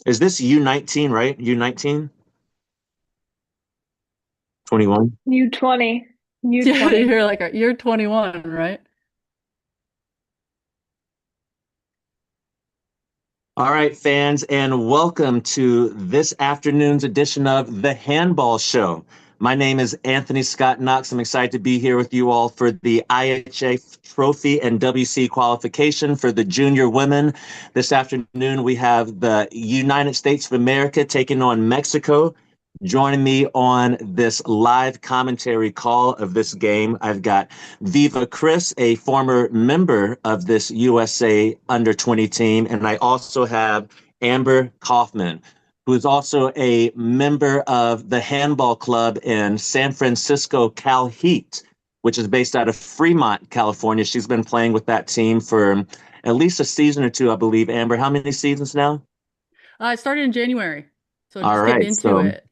Is this U19, right? U19? 21? U20. Yeah, U20. you're 21, right? All right, fans, and welcome to this afternoon's edition of the Handball Show. My name is Anthony Scott Knox. I'm excited to be here with you all for the IHF Trophy and WC qualification for the junior women. This afternoon, we have the United States of America taking on Mexico. Joining me on this live commentary call of this game, I've got Viva Chris, a former member of this USA under 20 team, and I also have Amber Kaufman, who is also a member of the handball club in San Francisco Cal Heat, which is based out of Fremont, California. She's been playing with that team for at least a season or two, I believe. Amber, how many seasons now? I started in January, so All just getting right, into so it.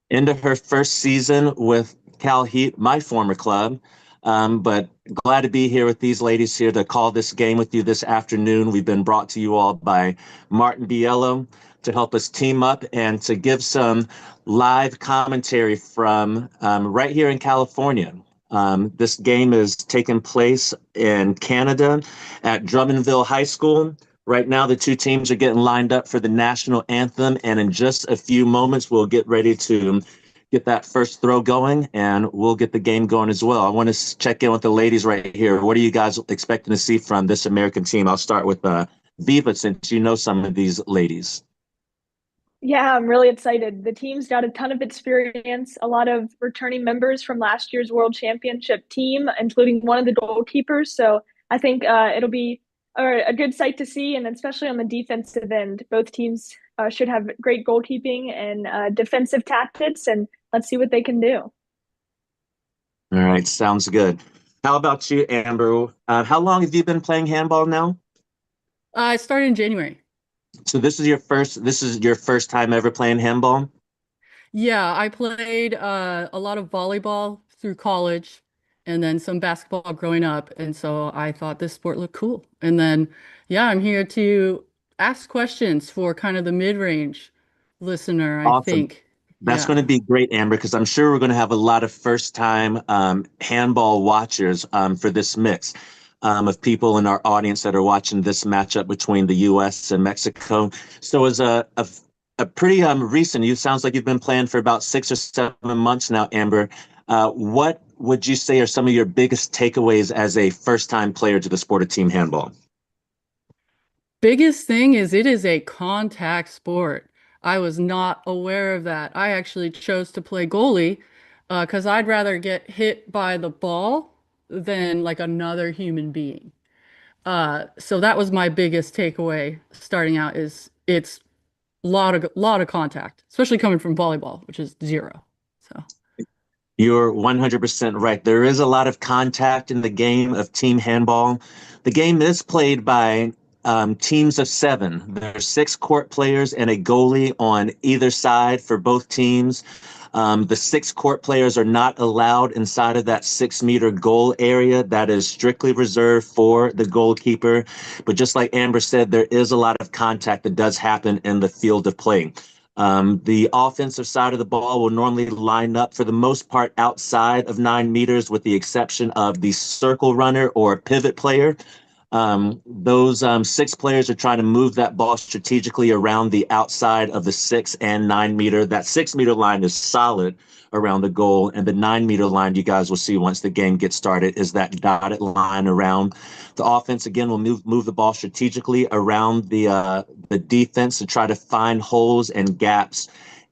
into her first season with Cal Heat, my former club. But glad to be here with these ladies here to call this game with you this afternoon. We've been brought to you all by Martin Biello to help us team up and to give some live commentary from right here in California. This game is taking place in Canada at Drummondville High School. Right now, the two teams are getting lined up for the national anthem, and in just a few moments, we'll get ready to get that first throw going, and we'll get the game going as well. I want to check in with the ladies right here. What are you guys expecting to see from this American team? I'll start with Viva, since you know some of these ladies. Yeah, I'm really excited. The team's got a ton of experience, a lot of returning members from last year's World Championship team, including one of the goalkeepers. So I think it'll be a good sight to see, and especially on the defensive end. Both teams should have great goalkeeping and defensive tactics, and let's see what they can do. All right, sounds good. How about you, Amber? How long have you been playing handball now? I started in January. So this is your first time ever playing handball? Yeah, I played a lot of volleyball through college and then some basketball growing up. And so I thought this sport looked cool. And then, yeah, I'm here to ask questions for kind of the mid-range listener, I Awesome. think. That's going Yeah. to be great, Amber, because I'm sure we're going to have a lot of first time handball watchers for this mix of people in our audience that are watching this matchup between the U.S. and Mexico. So, as a pretty recent, you sounds like you've been playing for about 6 or 7 months now, Amber. What would you say are some of your biggest takeaways as a first time player to the sport of team handball? Biggest thing is it is a contact sport. I was not aware of that. I actually chose to play goalie because I'd rather get hit by the ball than like another human being. So that was my biggest takeaway starting out is it's lot of contact, especially coming from volleyball, which is zero. So You're 100% right. There is a lot of contact in the game of team handball. The game is played by teams of seven. There's six court players and a goalie on either side for both teams. The six court players are not allowed inside of that 6 meter goal area. That is strictly reserved for the goalkeeper. But just like Amber said, there is a lot of contact that does happen in the field of play. The offensive side of the ball will normally line up for the most part outside of 9 meters, with the exception of the circle runner or pivot player. Those six players are trying to move that ball strategically around the outside of the 6 and 9 meter. That 6 meter line is solid around the goal, and the 9 meter line you guys will see once the game gets started is that dotted line around. The offense again will move the ball strategically around the defense to try to find holes and gaps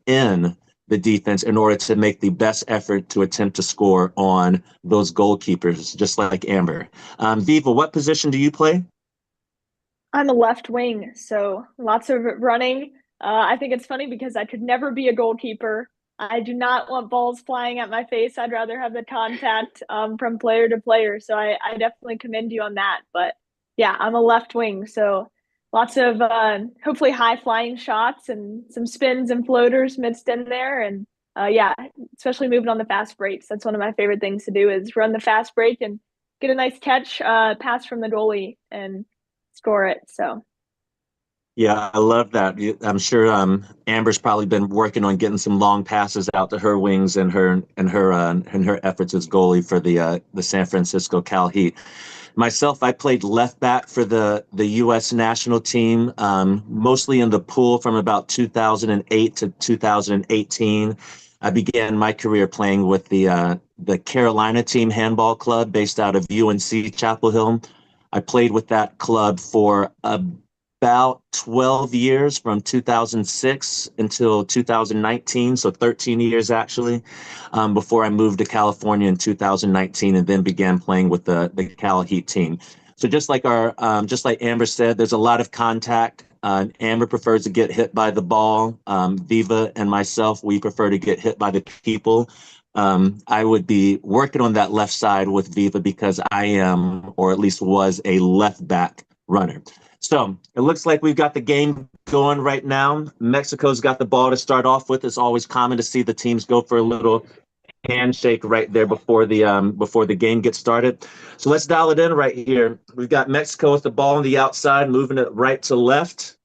in the defense in order to make the best effort to attempt to score on those goalkeepers, just like Amber. Viva, what position do you play? I'm a left wing, so lots of running. I think it's funny because I could never be a goalkeeper. I do not want balls flying at my face. I'd rather have the contact from player to player. So I definitely commend you on that. But yeah, I'm a left wing, so lots of hopefully high flying shots and some spins and floaters mixed in there. And yeah, especially moving on the fast breaks. That's one of my favorite things to do is run the fast break and get a nice catch pass from the goalie and score it. So Yeah, I love that. I'm sure Amber's probably been working on getting some long passes out to her wings and her efforts as goalie for the San Francisco Cal Heat. Myself, I played left back for the U.S. national team, mostly in the pool from about 2008 to 2018. I began my career playing with the Carolina team handball club based out of UNC Chapel Hill. I played with that club for about 12 years from 2006 until 2019, so 13 years actually, before I moved to California in 2019 and then began playing with the Cal Heat team. So just like Amber said, there's a lot of contact. Amber prefers to get hit by the ball. Viva and myself, we prefer to get hit by the people. I would be working on that left side with Viva because I am, or at least was, a left back runner. So it looks like we've got the game going right now. Mexico's got the ball to start off with. It's always common to see the teams go for a little handshake right there before the game gets started. So let's dial it in right here. We've got Mexico with the ball on the outside, moving it right to left.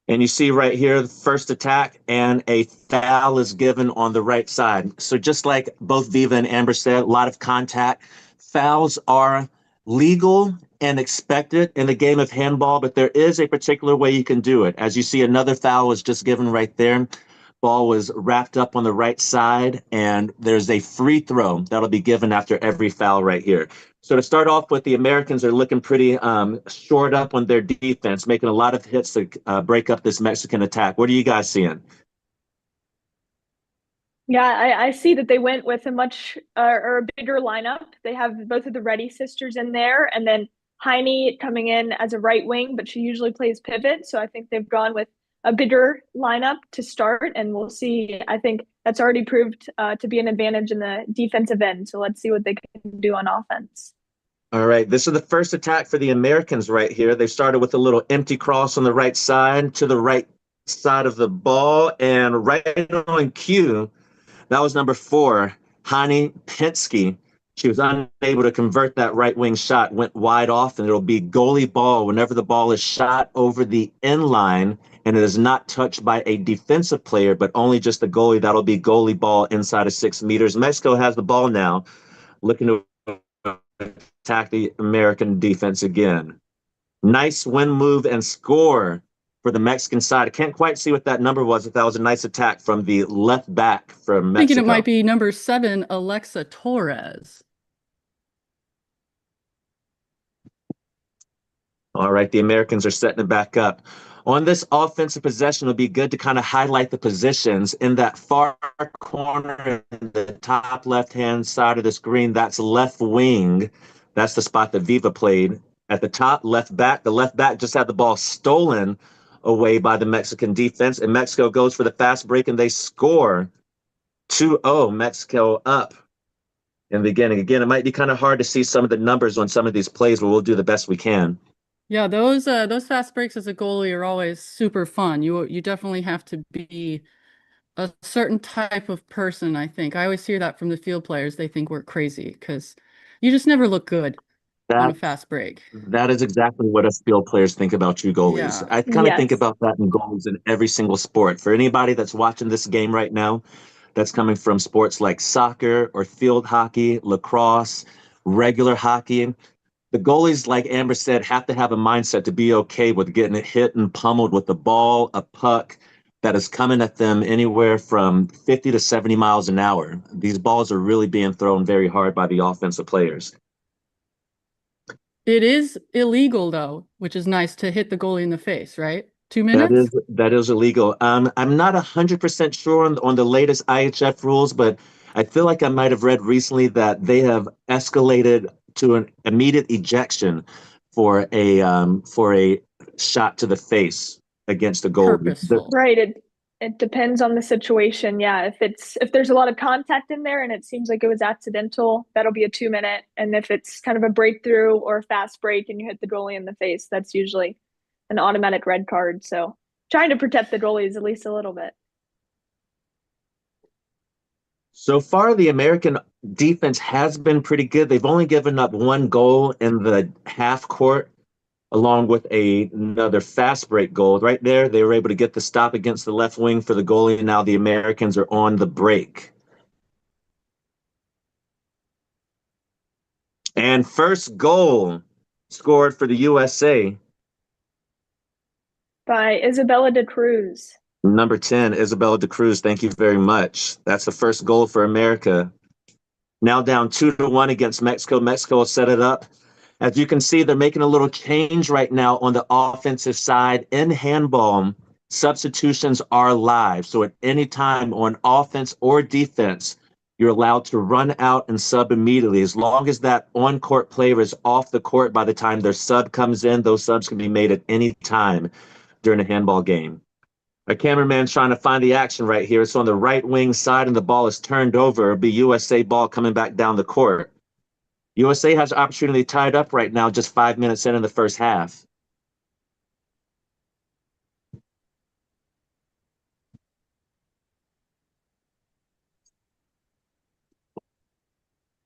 And you see right here, the first attack, and a foul is given on the right side. So just like both Viva and Amber said, a lot of contact. Fouls are legal and expected in the game of handball, but there is a particular way you can do it. As you see, another foul was just given right there. Ball was wrapped up on the right side, and there's a free throw that'll be given after every foul right here. So to start off with, the Americans are looking pretty shored up on their defense, making a lot of hits to break up this Mexican attack. What are you guys seeing? Yeah, I see that they went with a much or a bigger lineup. They have both of the Reddy sisters in there, and then Heine coming in as a right wing, but she usually plays pivot. So I think they've gone with a bigger lineup to start, and we'll see. I think that's already proved to be an advantage in the defensive end. So let's see what they can do on offense. All right, this is the first attack for the Americans right here. They started with a little empty cross on the right side to the right side of the ball, and right on cue, that was number 4, Hani Pinsky. She was unable to convert that right wing shot, went wide off, and it'll be goalie ball whenever the ball is shot over the end line and it is not touched by a defensive player, but only just the goalie. That'll be goalie ball inside of 6 meters. Mexico has the ball now, looking to attack the American defense again. Nice win move and score for the Mexican side. I can't quite see what that number was, if that was a nice attack from the left back from Mexico. Thinking it might be number 7, Alexa Torres. All right, the Americans are setting it back up. On this offensive possession, it'll be good to kind of highlight the positions in that far corner in the top left-hand side of the screen. That's left wing. That's the spot that Viva played. At the top, left back. The left back just had the ball stolen away by the Mexican defense, and Mexico goes for the fast break, and they score 2-0. Mexico up in the beginning. Again, it might be kind of hard to see some of the numbers on some of these plays, but we'll do the best we can. Yeah, those fast breaks as a goalie are always super fun. You definitely have to be a certain type of person, I think. I always hear that from the field players. They think we're crazy because you just never look good on a fast break. That is exactly what us field players think about you goalies. Yeah. I kind of think Yes. about that in goalies in every single sport. For anybody that's watching this game right now, that's coming from sports like soccer or field hockey, lacrosse, regular hockey, the goalies, like Amber said, have to have a mindset to be okay with getting hit and pummeled with the ball, a puck that is coming at them anywhere from 50 to 70 miles an hour. These balls are really being thrown very hard by the offensive players. It is illegal though, which is nice to hit the goalie in the face, right? 2 minutes? That is illegal. I'm not 100% sure on the latest IHF rules, but I feel like I might have read recently that they have escalated to an immediate ejection for a shot to the face against a goal. Purposeful. Right. It depends on the situation. Yeah. If there's a lot of contact in there and it seems like it was accidental, that'll be a 2 minute. And if it's kind of a breakthrough or a fast break and you hit the goalie in the face, that's usually an automatic red card. So trying to protect the goalies at least a little bit. So far, the American defense has been pretty good. They've only given up 1 goal in the half court along with another fast break goal. Right there, they were able to get the stop against the left wing for the goalie, and now the Americans are on the break. And first goal scored for the USA. By Isabella de Cruz. Number 10, Isabella de Cruz. Thank you very much. That's the first goal for America. Now down 2-1 against Mexico. Mexico will set it up. As you can see, they're making a little change right now on the offensive side. In handball, substitutions are live. So at any time on offense or defense, you're allowed to run out and sub immediately. As long as that on-court player is off the court by the time their sub comes in, those subs can be made at any time during a handball game. Our cameraman's trying to find the action right here. It's on the right wing side, and the ball is turned over. It'll be USA ball coming back down the court. USA has opportunity tied up right now, just 5 minutes in the first half.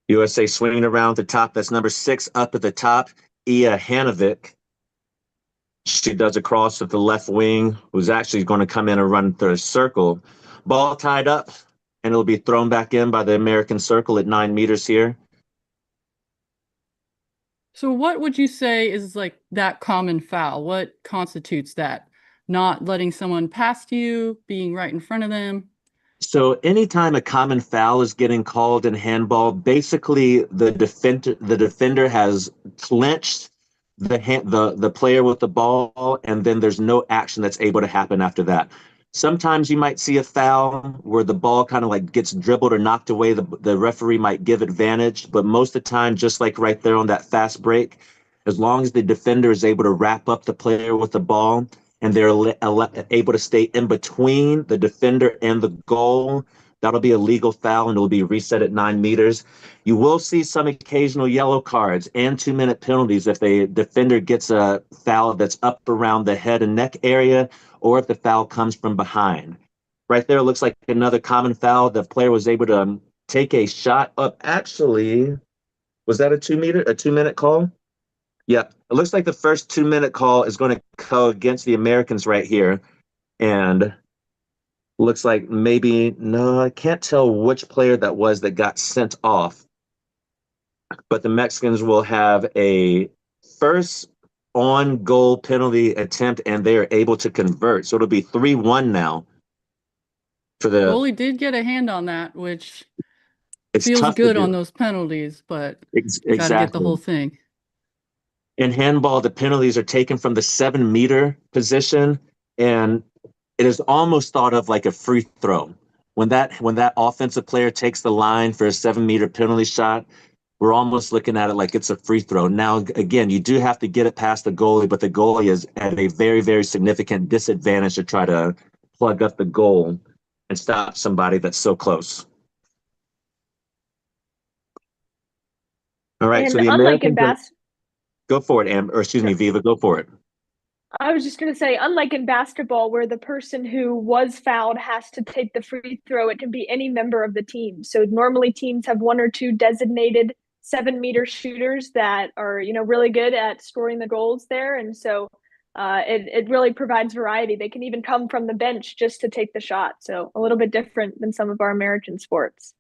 USA swinging around the top. That's number 6 up at the top, Ia Hanovic. She does a cross at the left wing, who's actually going to come in and run through a circle. Ball tied up, and it'll be thrown back in by the American circle at 9 meters here. So what would you say is like that common foul? What constitutes that? Not letting someone past you, being right in front of them? So anytime a common foul is getting called in handball, basically the defender has clinched the player with the ball, and then there's no action that's able to happen after that. Sometimes you might see a foul where the ball kind of like gets dribbled or knocked away. The referee might give advantage, but most of the time, just like right there on that fast break, as long as the defender is able to wrap up the player with the ball and they're able to stay in between the defender and the goal, that'll be a legal foul and it'll be reset at 9 meters. You will see some occasional yellow cards and 2-minute penalties if the defender gets a foul that's up around the head and neck area, or if the foul comes from behind. Right there, it looks like another common foul. The player was able to take a shot up. Actually, was that a 2-minute call? Yeah, it looks like the first 2-minute call is going to go against the Americans right here. And looks like maybe, no, I can't tell which player that was that got sent off. But the Mexicans will have a first on goal penalty attempt, and they are able to convert. So it'll be 3-1 now. For the goalie did get a hand on that, which it's feels tough good to do. on those penalties, but Exactly. got to get the whole thing. In handball, the penalties are taken from the 7-meter position, and it is almost thought of like a free throw. When that offensive player takes the line for a 7-meter penalty shot, we're almost looking at it like it's a free throw. Now, again, you do have to get it past the goalie, but the goalie is at a very, very significant disadvantage to try to plug up the goal and stop somebody that's so close. All right, And so the unlike in Americans go for it, Viva, go for it. I was just going to say, unlike in basketball, where the person who was fouled has to take the free throw, it can be any member of the team. So normally teams have 1 or 2 designated 7-meter shooters that are, really good at scoring the goals there. And so it really provides variety. They can even come from the bench just to take the shot. So a little bit different than some of our American sports.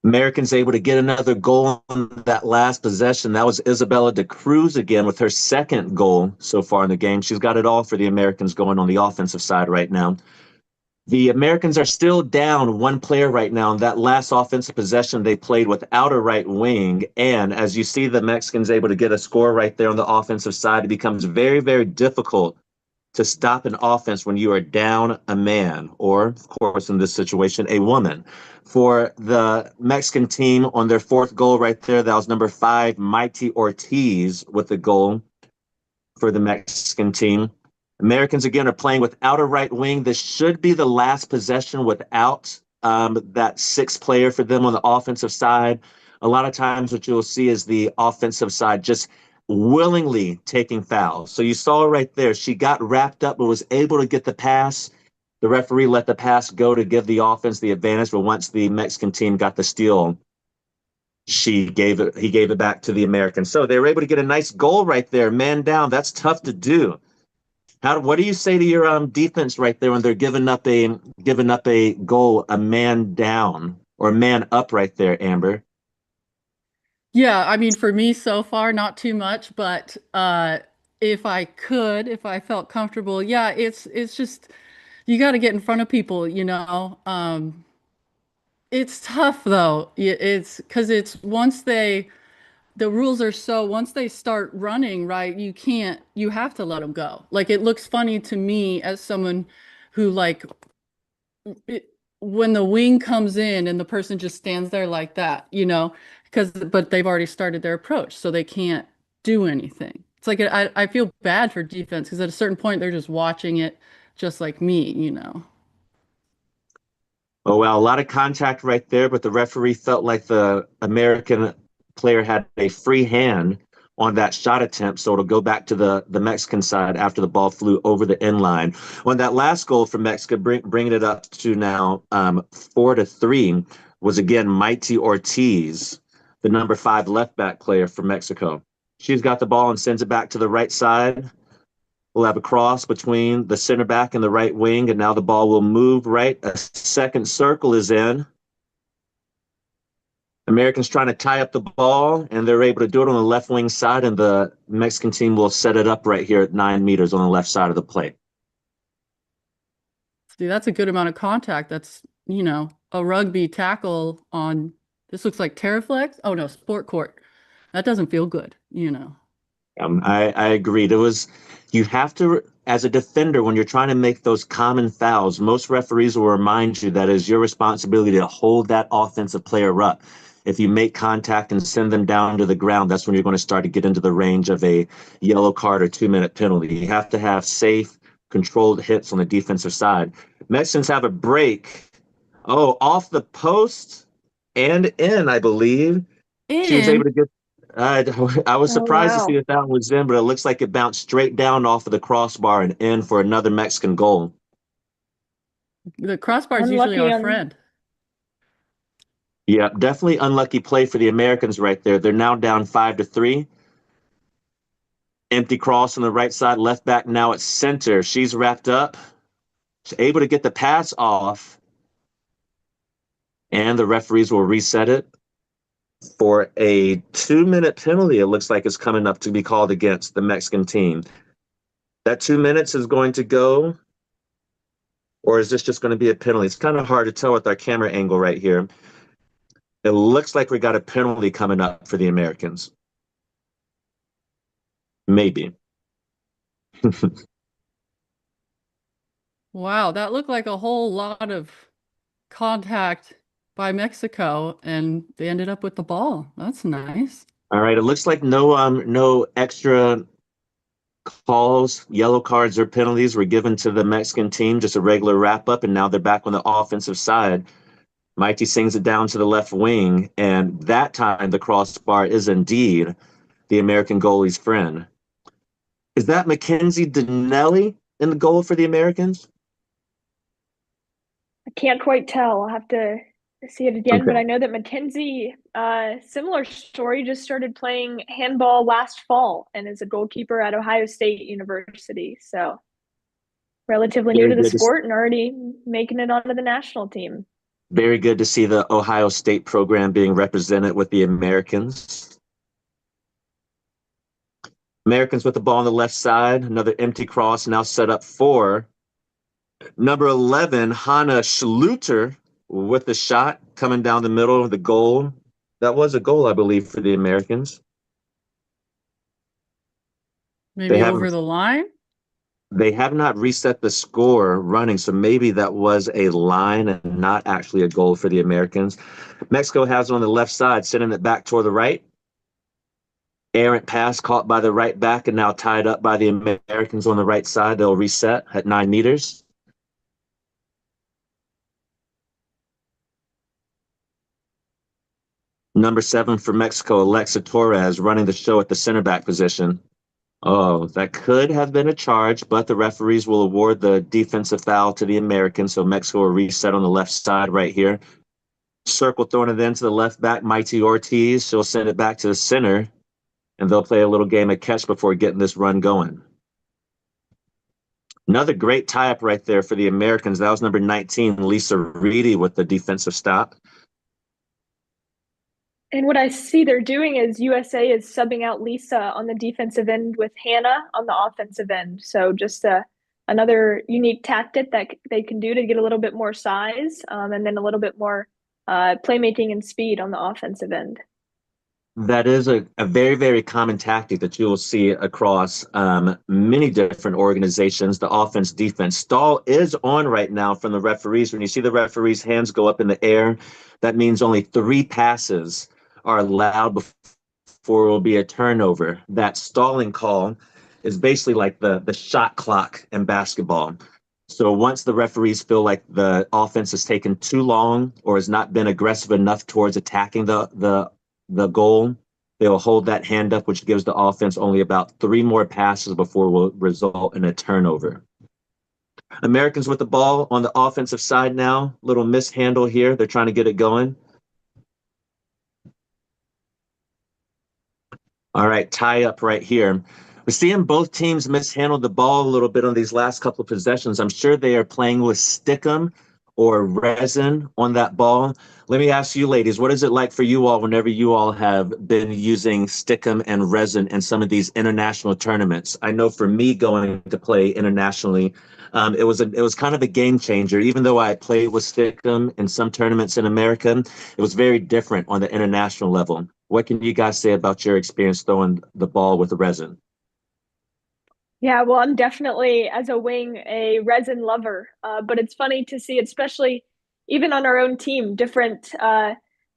Americans able to get another goal on that last possession. That was Isabella de Cruz again with her second goal so far in the game. She's got it all for the Americans going on the offensive side right now. The Americans are still down 1 player right now. In that last offensive possession, they played without a right wing. And as you see the Mexicans able to get a score right there on the offensive side, it becomes very, very difficult to stop an offense when you are down a man, or, of course, in this situation, a woman. For the Mexican team on their 4th goal right there, that was number 5, Mighty Ortiz with the goal for the Mexican team. Americans, again, are playing without a right wing. This should be the last possession without that 6th player for them on the offensive side. A lot of times what you'll see is the offensive side just willingly taking fouls. So you saw right there, she got wrapped up but was able to get the pass. The referee let the pass go to give the offense the advantage, but once the Mexican team got the steal, He gave it back to the Americans. So they were able to get a nice goal right there, man down. That's tough to do. What do you say to your defense right there when they're giving up a goal, a man down or a man up right there, Amber? Yeah, I mean, for me so far, not too much, but if I felt comfortable, yeah, it's just you got to get in front of people, you know. It's tough though. It's because it's once they the rules are so once they start running, right, you have to let them go. Like it looks funny to me as someone who like it, when the wing comes in and the person just stands there like that, you know, but they've already started their approach, so they can't do anything. It's like I feel bad for defense because at a certain point they're just watching it just like me, you know. Oh, well, a lot of contact right there, but the referee felt like the American player had a free hand on that shot attempt, so it'll go back to the Mexican side after the ball flew over the end line. On that last goal for Mexico, bringing it up to now 4-3, was again Mighty Ortiz, the number 5 left back player for Mexico. She's got the ball and sends it back to the right side. We'll have a cross between the center back and the right wing, and now the ball will move right. A second circle is in. Americans trying to tie up the ball, and they're able to do it on the left wing side, and the Mexican team will set it up right here at 9 meters on the left side of the plate. See, that's a good amount of contact. That's, you know, a rugby tackle on this looks like Terraflex. Oh no, sport court. That doesn't feel good, you know. I agree. You have to, as a defender, when you're trying to make those common fouls, most referees will remind you that it's your responsibility to hold that offensive player up. If you make contact and send them down to the ground, that's when you're going to start to get into the range of a yellow card or 2-minute penalty. You have to have safe, controlled hits on the defensive side. Mexicans have a break. Oh, off the post and in, I believe. She was able And to get I was Oh, surprised to see wow. that that was in, but it looks like it bounced straight down off of the crossbar and in for another Mexican goal. the crossbar is usually Unlucky our on friend. Yeah, definitely unlucky play for the Americans right there. They're now down 5-3. Empty cross on the right side, left back now at center. She's wrapped up. She's able to get the pass off, and the referees will reset it for a 2-minute penalty. It looks like it's coming up to be called against the Mexican team. That 2 minutes is going to go, or is this just going to be a penalty? It's kind of hard to tell with our camera angle right here. It looks like we got a penalty coming up for the Americans. Maybe. Wow, that looked like a whole lot of contact by Mexico, and they ended up with the ball. That's nice. All right. It looks like no extra calls, yellow cards, or penalties were given to the Mexican team. Just a regular wrap up, and now they're back on the offensive side. Mighty sings it down to the left wing, and that time the crossbar is indeed the American goalie's friend. Is that Mackenzie Donnelly in the goal for the Americans? I can't quite tell. I'll have to see it again, Okay. but I know that Mackenzie, similar story, just started playing handball last fall and is a goalkeeper at Ohio State University. So relatively new Very to the good to sport and already making it onto the national team. Very good to see the Ohio State program being represented with the Americans. Americans with the ball on the left side. Another empty cross now set up for number 11, Hannah Schluter, with the shot coming down the middle of the goal. That was a goal, I believe, for the Americans. They Maybe over haven't the line? they have not reset the score running, so maybe that was a line and not actually a goal for the Americans. Mexico has it on the left side, sending it back toward the right. Errant pass caught by the right back and now tied up by the Americans on the right side. They'll reset at 9 meters. Number 7 for Mexico, Alexa Torres, running the show at the center back position. Oh, that could have been a charge, but the referees will award the defensive foul to the Americans, so Mexico will reset on the left side right here. Circle throwing it into the left back, Mighty Ortiz. She'll send it back to the center, and they'll play a little game of catch before getting this run going. Another great tie-up right there for the Americans. That was number 19, Lisa Reedy, with the defensive stop. And what I see they're doing is USA is subbing out Lisa on the defensive end with Hannah on the offensive end. So just another unique tactic that they can do to get a little bit more size, and then a little bit more playmaking and speed on the offensive end. That is a very, very common tactic that you will see across many different organizations. The offense, defense. Stall is on right now from the referees. When you see the referee's hands go up in the air, that means only 3 passes are allowed before it will be a turnover. That stalling call is basically like the shot clock in basketball. So once the referees feel like the offense has taken too long or has not been aggressive enough towards attacking the goal, they'll hold that hand up, which gives the offense only about 3 more passes before it will result in a turnover. Americans with the ball on the offensive side now. Little mishandle here. They're trying to get it going. All right, tie up right here. We're seeing both teams mishandle the ball a little bit on these last couple of possessions. I'm sure they are playing with stickum or resin on that ball. Let me ask you, ladies, what is it like for you all whenever you all have been using stickum and resin in some of these international tournaments? I know for me going to play internationally, it was kind of a game changer. Even though I played with stickum in some tournaments in America, it was very different on the international level. What can you guys say about your experience throwing the ball with resin? Yeah, well, I'm definitely, as a wing, a resin lover. But it's funny to see, especially even on our own team, different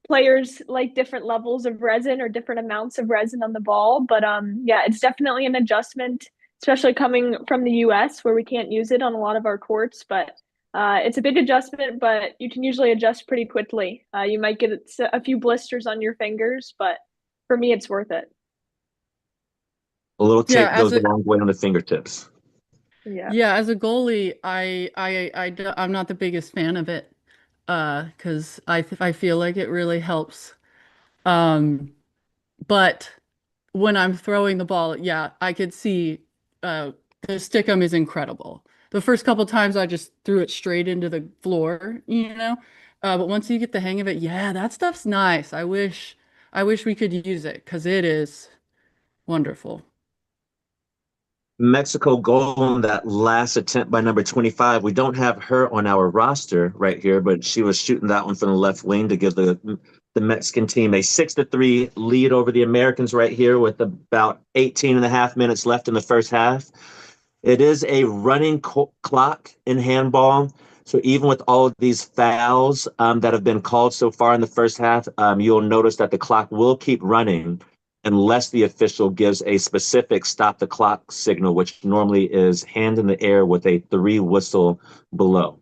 players like different levels of resin or different amounts of resin on the ball. But yeah, it's definitely an adjustment, especially coming from the US where we can't use it on a lot of our courts. But it's a big adjustment, but you can usually adjust pretty quickly. You might get a few blisters on your fingers, but for me, it's worth it. A little Yeah, tape goes a long way on the fingertips. yeah, as a goalie, I'm not the biggest fan of it, because I feel like it really helps. Um, but when I'm throwing the ball, yeah, I could see the stickum is incredible. The first couple times I just threw it straight into the floor, you know. But once you get the hang of it, yeah, that stuff's nice. I wish we could use it because it is wonderful. Mexico goal on that last attempt by number 25. We don't have her on our roster right here, but she was shooting that one from the left wing to give the Mexican team a 6-3 lead over the Americans right here with about 18 and a half minutes left in the first half. It is a running clock in handball. So even with all of these fouls that have been called so far in the first half, you'll notice that the clock will keep running unless the official gives a specific stop the clock signal, which normally is hand in the air with a 3 whistle below.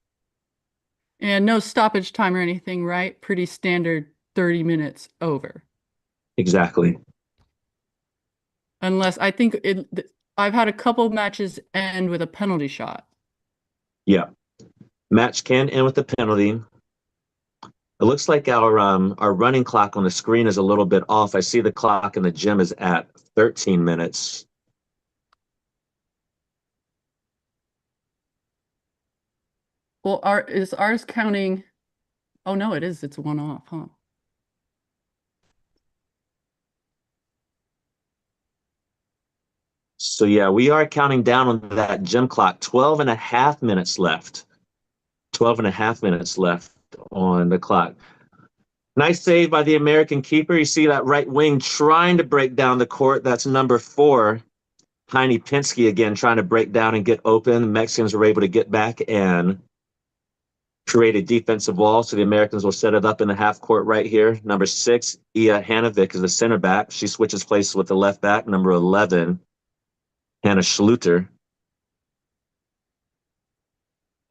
And no stoppage time or anything, right? Pretty standard 30 minutes over. Exactly. Unless I think I've had a couple matches end with a penalty shot. Yeah. Match can end with a penalty. It looks like our running clock on the screen is a little bit off. I see the clock in the gym is at 13 minutes. Well, is ours counting? Oh no, it is. It's one off, huh? So yeah, we are counting down on that gym clock. 12 and a half minutes left. 12 and a half minutes left on the clock. Nice save by the American keeper. You see that right wing trying to break down the court. That's number 4, Heine Pinsky again trying to break down and get open. The Mexicans were able to get back and create a defensive wall. So the Americans will set it up in the half court right here. Number 6, Ia Hanovic is the center back. She switches places with the left back. Number 11, Hannah Schluter.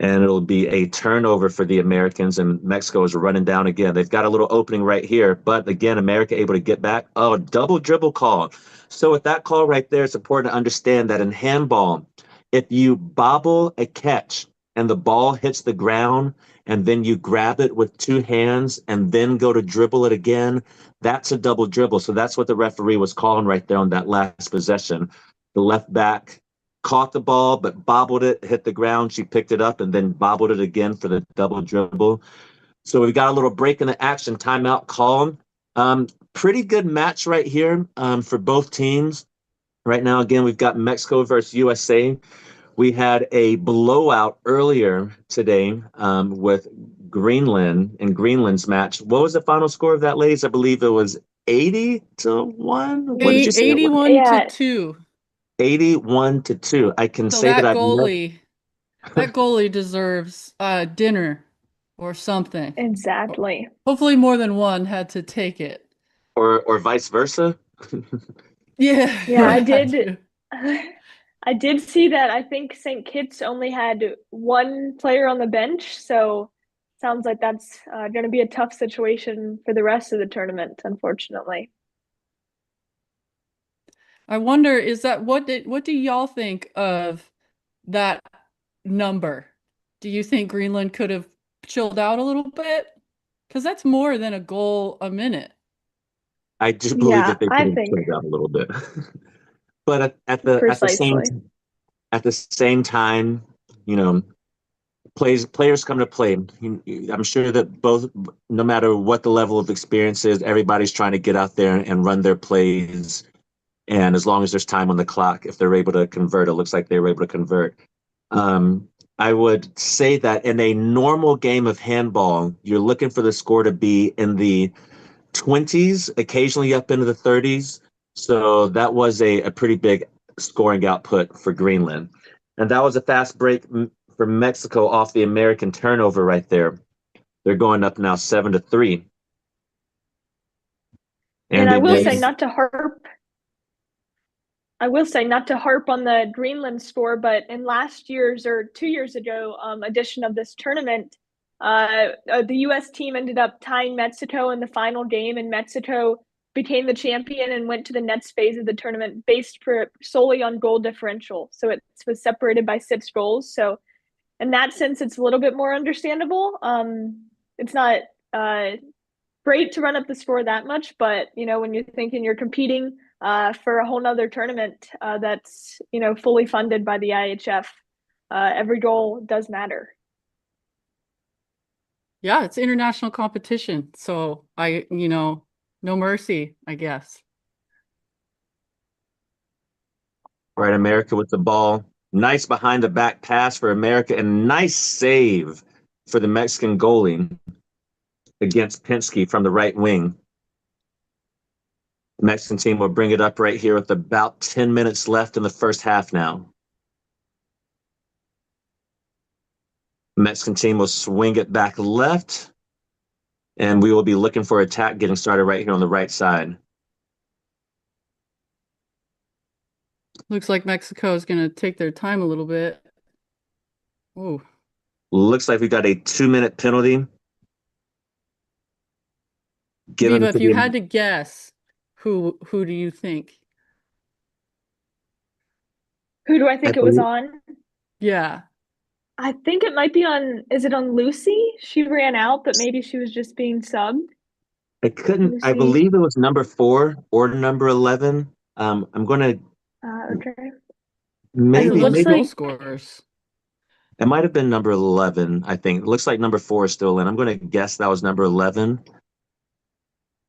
And it'll be a turnover for the Americans, and Mexico is running down again. They've got a little opening right here, but again, America able to get back. Oh, double dribble call. So with that call right there, it's important to understand that in handball, if you bobble a catch and the ball hits the ground, and then you grab it with two hands and then go to dribble it again, that's a double dribble. So that's what the referee was calling right there on that last possession. The left back caught the ball, but bobbled it, hit the ground. She picked it up and then bobbled it again for the double dribble. So we got a little break in the action, timeout call. Pretty good match right here for both teams. Right now, again, we've got Mexico versus USA. We had a blowout earlier today with Greenland in Greenland's match. What was the final score of that, ladies? I believe it was 80-1. What did you say it was? 81 Yeah. to 2. 81-2. I can So say that that I've never, goalie deserves dinner or something. Exactly. Hopefully more than one had to take it. or vice versa. Yeah. Yeah, I that did. too. I did see that. I think St. Kitts only had one player on the bench, so sounds like that's going to be a tough situation for the rest of the tournament, unfortunately. I wonder, is that what do y'all think of that number? Do you think Greenland could have chilled out a little bit? Because that's more than a goal a minute. I do believe Yeah, that they could I have think chilled out a little bit. But precisely. at the same time, you know, players come to play. I'm sure that both, no matter what the level of experience is, everybody's trying to get out there and run their plays. And as long as there's time on the clock, if they're able to convert, it looks like they were able to convert. I would say that in a normal game of handball, you're looking for the score to be in the 20s, occasionally up into the 30s. So that was a pretty big scoring output for Greenland. And that was a fast break for Mexico off the American turnover right there. They're going up now 7-3. And Amber, I will say Nice. not to harp on the Greenland score, but in last year's or 2 years ago edition of this tournament, the U.S. team ended up tying Mexico in the final game, and Mexico became the champion and went to the next phase of the tournament based solely on goal differential. So it was separated by 6 goals. So in that sense, it's a little bit more understandable. It's not great to run up the score that much, but when you're thinking you're competing for a whole nother tournament that's fully funded by the IHF, every goal does matter. Yeah, it's international competition. So no mercy, I guess. right, America with the ball. Nice behind the back pass for America and nice save for the Mexican goalie against Pinsky from the right wing. The Mexican team will bring it up right here with about 10 minutes left in the first half now. The Mexican team will swing it back left, and we will be looking for attack getting started right here on the right side. Looks like Mexico is going to take their time a little bit. Oh, Looks like we got a 2-minute penalty. Viva, if you had to guess, who do you think? Who do I think it was on? Yeah. I think it might be on, is it on Lucy? She ran out, but maybe she was just being subbed. I believe it was number 4 or number 11. I'm going to okay. maybe goal scorers. It might have been number 11, I think. It looks like number 4 is still in. I'm going to guess that was number 11.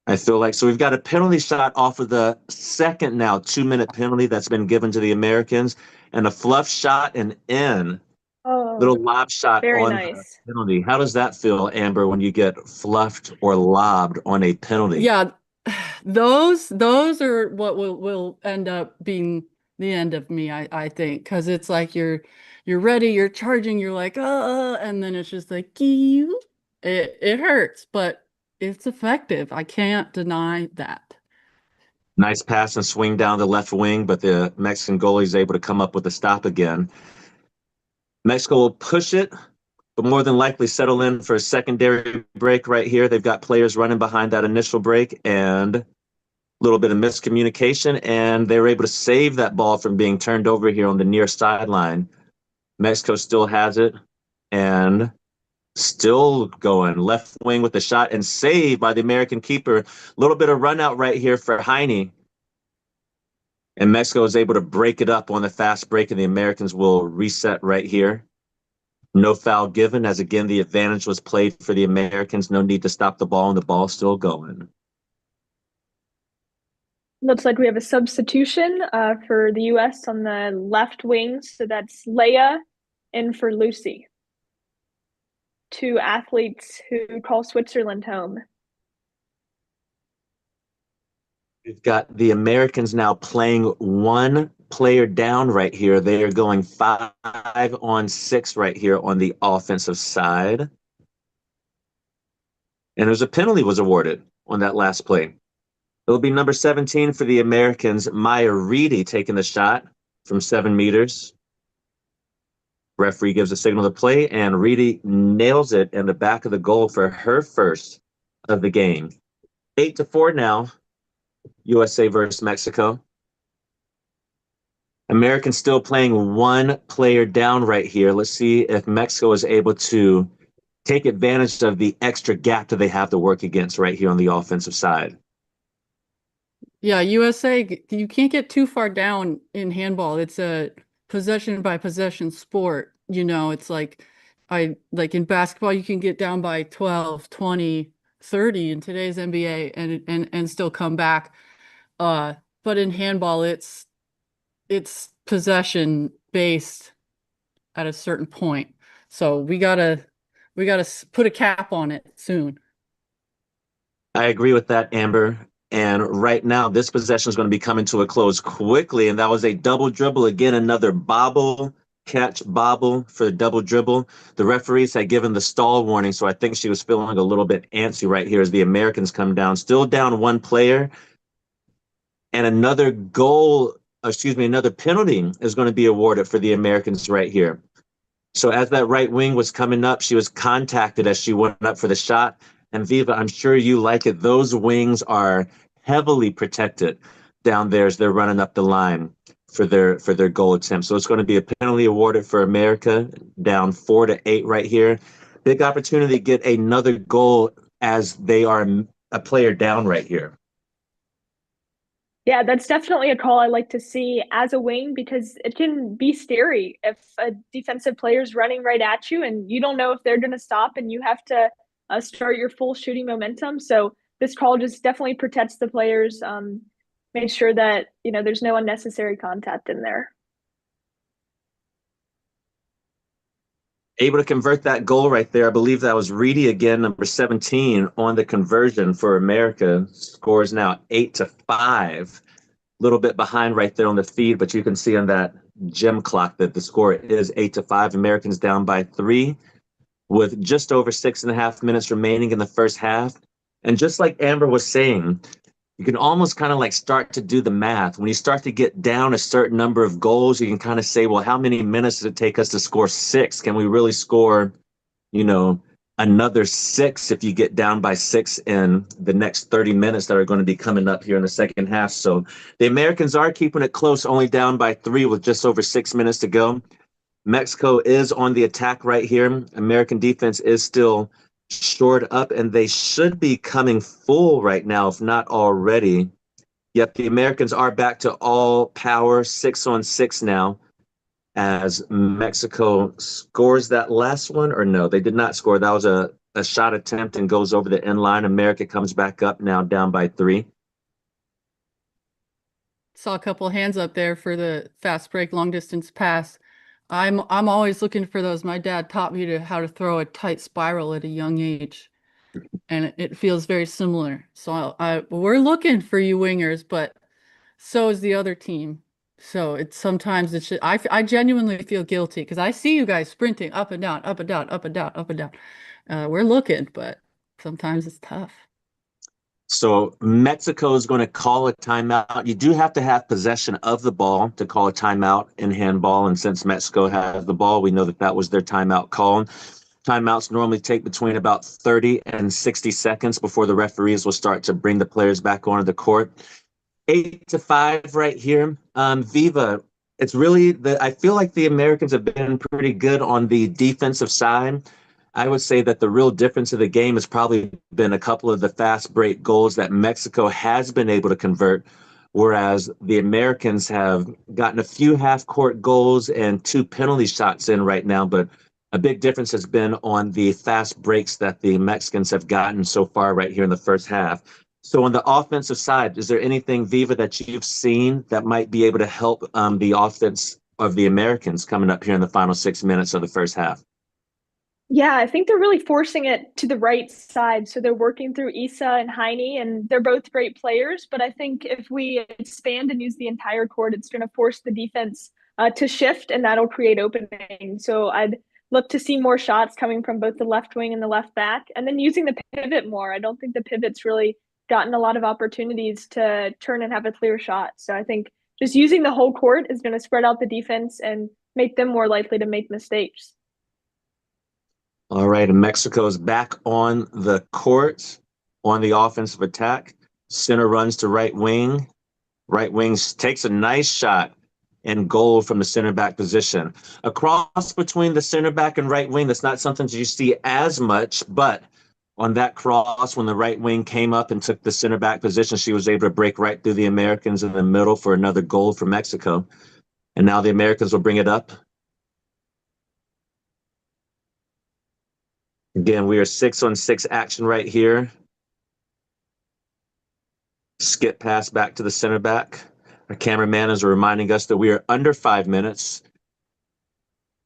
I feel like, so we've got a penalty shot off of the second now 2-minute penalty that's been given to the Americans, and a fluff shot and in. Little lob shot very on nice. the penalty. How does that feel, Amber, when you get fluffed or lobbed on a penalty? Yeah, those are what will end up being the end of me, I think, because it's like you're ready, you're charging, you're like, and then it's just like, it hurts, but it's effective. I can't deny that. Nice pass and swing down the left wing, but the Mexican goalie is able to come up with a stop again. Mexico will push it, but more than likely settle in for a secondary break right here. They've got players running behind that initial break and a little bit of miscommunication, and they were able to save that ball from being turned over here on the near sideline. Mexico still has it, and Still going left wing with the shot and saved by the American keeper. A little bit of run out right here for Heine. And Mexico is able to break it up on the fast break, and the Americans will reset right here. No foul given, as again, the advantage was played for the Americans. No need to stop the ball, and the ball's still going. Looks like we have a substitution for the U.S. on the left wing. So that's Leia in for Lucy. Two athletes who call Switzerland home. We've got the Americans now playing one player down right here. They are going 5-on-6 right here on the offensive side. And there's a penalty was awarded on that last play. It'll be number 17 for the Americans, Maya Reedy, taking the shot from 7 meters. Referee gives a signal to play, and Reedy nails it in the back of the goal for her first of the game. 8-4 now, USA versus Mexico. Americans still playing one player down right here. Let's see if Mexico is able to take advantage of the extra gap that they have to work against right here on the offensive side. Yeah, USA, you can't get too far down in handball. It's a possession by possession sport. It's like in basketball, you can get down by 12, 20, 30 in today's NBA and still come back. But in handball, it's possession based at a certain point. So we gotta put a cap on it soon. I agree with that, Amber. And right now, this possession is going to be coming to a close quickly. And that was a double dribble. Again, another bobble, catch, bobble for the double dribble. The referees had given the stall warning, so I think she was feeling a little bit antsy right here as the Americans come down. Still down one player. And another another penalty is going to be awarded for the Americans right here. So as that right wing was coming up, she was contacted as she went up for the shot. And Viva, I'm sure you like it. Those wings are heavily protected down there as they're running up the line for their goal attempt. So it's going to be a penalty awarded for America, down 4-8 right here. Big opportunity to get another goal as they are a player down right here. Yeah, that's definitely a call I like to see as a wing because it can be scary if a defensive player is running right at you and you don't know if they're going to stop and you have to start your full shooting momentum. So this call just definitely protects the players, make sure that there's no unnecessary contact in there. Able to convert that goal right there. I believe that was Reedy again, number 17 on the conversion for America. Scores now 8-5. A little bit behind right there on the feed, but you can see on that gem clock that the score is 8-5. Americans down by 3 with just over 6.5 minutes remaining in the first half. And just like Amber was saying, you can almost kind of like start to do the math. When you start to get down a certain number of goals, you can kind of say, well, how many minutes does it take us to score 6? Can we really score, another 6 if you get down by 6 in the next 30 minutes that are going to be coming up here in the second half? So the Americans are keeping it close, only down by 3 with just over 6 minutes to go. Mexico is on the attack right here. American defense is still shored up, and they should be coming full right now, if not already. Yep, the Americans are back to all power, 6-on-6 now, as Mexico scores that last one, or no, they did not score. That was a shot attempt and goes over the end line. America comes back up now, down by 3. Saw a couple hands up there for the fast break, long distance pass. I'm always looking for those. My dad taught me how to throw a tight spiral at a young age, and it feels very similar. So we're looking for you wingers, but so is the other team. So sometimes I genuinely feel guilty because I see you guys sprinting up and down, up and down, up and down, up and down. We're looking, but sometimes it's tough. So Mexico is going to call a timeout. You do have to have possession of the ball to call a timeout in handball. And since Mexico has the ball, we know that was their timeout call. Timeouts normally take between about 30 and 60 seconds before the referees will start to bring the players back onto the court. 8-5 right here. Viva, it's really I feel like the Americans have been pretty good on the defensive side. I would say that the real difference of the game has probably been a couple of the fast break goals that Mexico has been able to convert, whereas the Americans have gotten a few half court goals and two penalty shots in right now. But a big difference has been on the fast breaks that the Mexicans have gotten so far right here in the first half. So on the offensive side, is there anything, Viva, that you've seen that might be able to help the offense of the Americans coming up here in the final 6 minutes of the first half? Yeah, I think they're really forcing it to the right side. So they're working through Issa and Heine, and they're both great players. But I think if we expand and use the entire court, it's going to force the defense to shift, and that'll create openings. So I'd look to see more shots coming from both the left wing and the left back, and then using the pivot more. I don't think the pivot's really gotten a lot of opportunities to turn and have a clear shot. So I think just using the whole court is going to spread out the defense and make them more likely to make mistakes. All right, and Mexico is back on the court on the offensive attack. Center runs to right wing. Right wing takes a nice shot and goal from the center back position. A cross between the center back and right wing, that's not something that you see as much, but on that cross, when the right wing came up and took the center back position, she was able to break right through the Americans in the middle for another goal for Mexico. And now the Americans will bring it up. Again, we are 6-on-6 action right here. Skip pass back to the center back. Our cameraman is reminding us that we are under 5 minutes.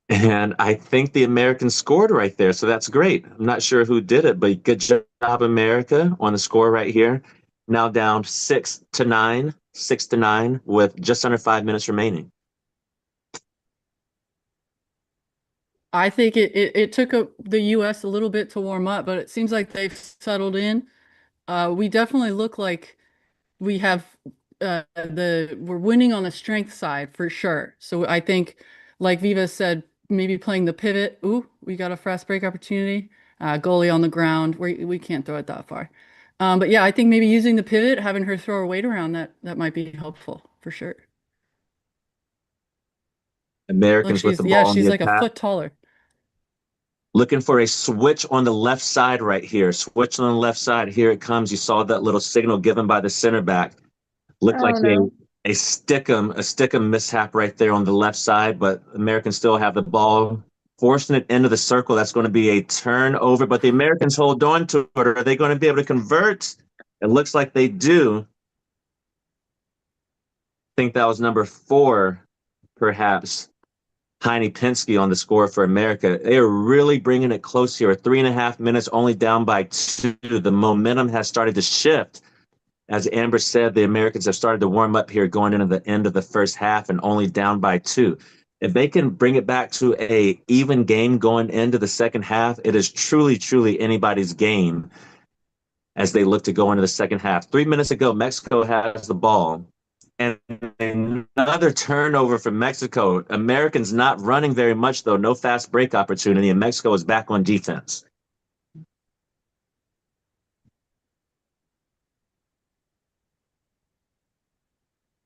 And I think the Americans scored right there, so that's great. I'm not sure who did it, but good job, America, on the score right here. Now down 6-9, with just under 5 minutes remaining. I think it took the U.S. a little bit to warm up, but it seems like they've settled in. We definitely look like we have we're winning on the strength side for sure. So I think, like Viva said, maybe playing the pivot. Ooh, we got a fast break opportunity. Goalie on the ground. We can't throw it that far. But yeah, I think maybe using the pivot, having her throw her weight around, that might be helpful for sure. Americans with the ball on she's the like a attack. foot taller. Looking for a switch on the left side right here. Switch on the left side. Here it comes. You saw that little signal given by the center back. Looked like No. a stick 'em mishap right there on the left side, but Americans still have the ball, forcing it into the circle. That's going to be a turnover, but the Americans hold on to it. Are they going to be able to convert? It looks like they do. I think that was number 4, perhaps. Heine Penske on the score for America. They are really bringing it close here. 3.5 minutes, only down by 2. The momentum has started to shift. As Amber said, the Americans have started to warm up here going into the end of the first half and only down by 2. If they can bring it back to a even game going into the second half, it is truly, truly anybody's game as they look to go into the second half. 3 minutes ago, Mexico has the ball. And another turnover for Mexico. Americans not running very much, though. No fast break opportunity, and Mexico is back on defense.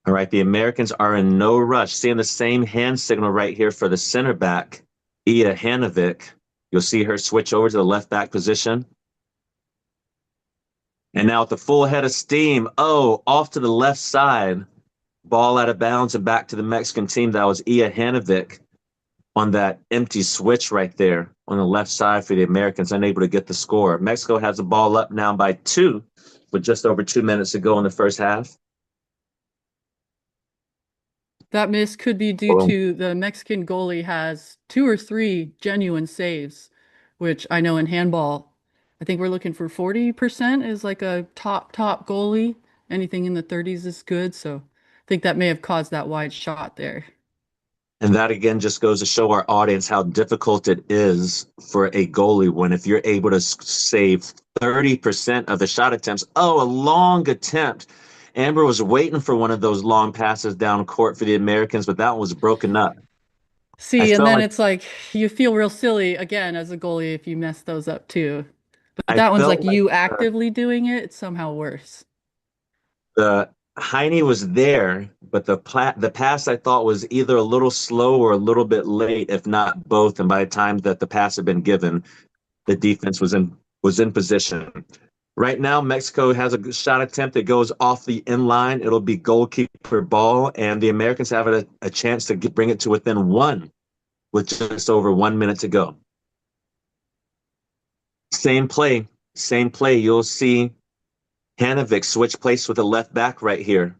All right, the Americans are in no rush. Seeing the same hand signal right here for the center back, Ia Hanovic. You'll see her switch over to the left back position. And now with the full head of steam, off to the left side. Ball out of bounds and back to the Mexican team. That was Ia Hanovic on that empty switch right there on the left side for the Americans, unable to get the score. Mexico has the ball up now by 2 with just over 2 minutes to go in the first half. That miss could be due to the Mexican goalie has 2 or 3 genuine saves, which I know in handball, I think we're looking for 40% is like a top goalie. Anything in the 30s is good. So I think that may have caused that wide shot there. And that again just goes to show our audience how difficult it is for a goalie when if you're able to save 30% of the shot attempts. A long attempt. Amber was waiting for one of those long passes down court for the Americans, but that one was broken up. See, and then it's like you feel real silly again as a goalie if you mess those up too. But that one's like you actively doing it, it's somehow worse. The Heine was there, but the pass I thought was either a little slow or a little bit late, if not both. And by the time that the pass had been given, the defense was in position. Right now, Mexico has a shot attempt that goes off the end line. It'll be goalkeeper ball, and the Americans have a chance to bring it to within one with just over 1 minute to go. Same play, same play. You'll see Hanovic switch place with the left back right here.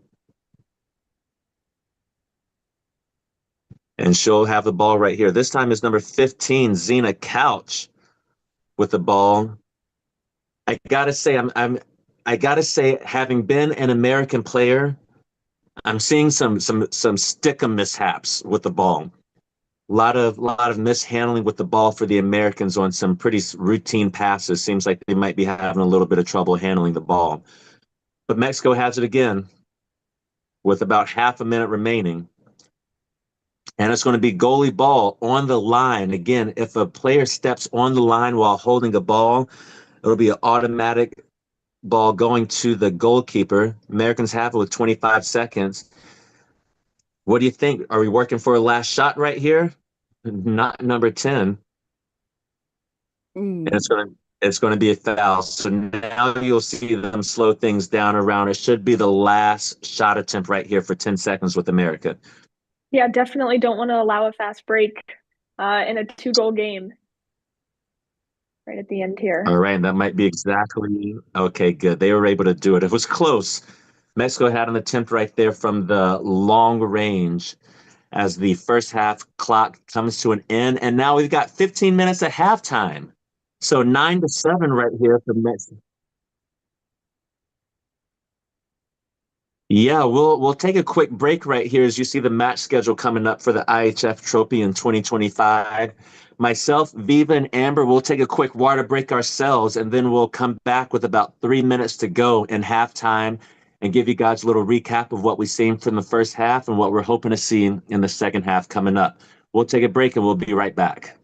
And she'll have the ball right here. This time is number 15, Zena Couch, with the ball. I gotta say, I gotta say, having been an American player, I'm seeing some stickum mishaps with the ball. A lot of mishandling with the ball for the Americans on some pretty routine passes. Seems like they might be having a little bit of trouble handling the ball. But Mexico has it again with about half a minute remaining. And it's going to be goalie ball on the line. Again, if a player steps on the line while holding a ball, it'll be an automatic ball going to the goalkeeper. Americans have it with 25 seconds. What do you think? Are we working for a last shot right here? Not number 10. And it's going to be a foul. So now you'll see them slow things down around. It should be the last shot attempt right here for 10 seconds with America. Yeah, definitely don't want to allow a fast break in a 2-goal game right at the end here. All right, that might be exactly okay. Good. They were able to do it. It was close. Mexico had an attempt right there from the long range as the first half clock comes to an end. And now we've got 15 minutes at halftime. So 9-7 right here for Mexico. Yeah, we'll take a quick break right here as you see the match schedule coming up for the IHF Trophy in 2025. Myself, Viva, and Amber will take a quick water break ourselves, and then we'll come back with about 3 minutes to go in halftime and give you guys a little recap of what we've seen from the first half and what we're hoping to see in the second half coming up. We'll take a break and we'll be right back.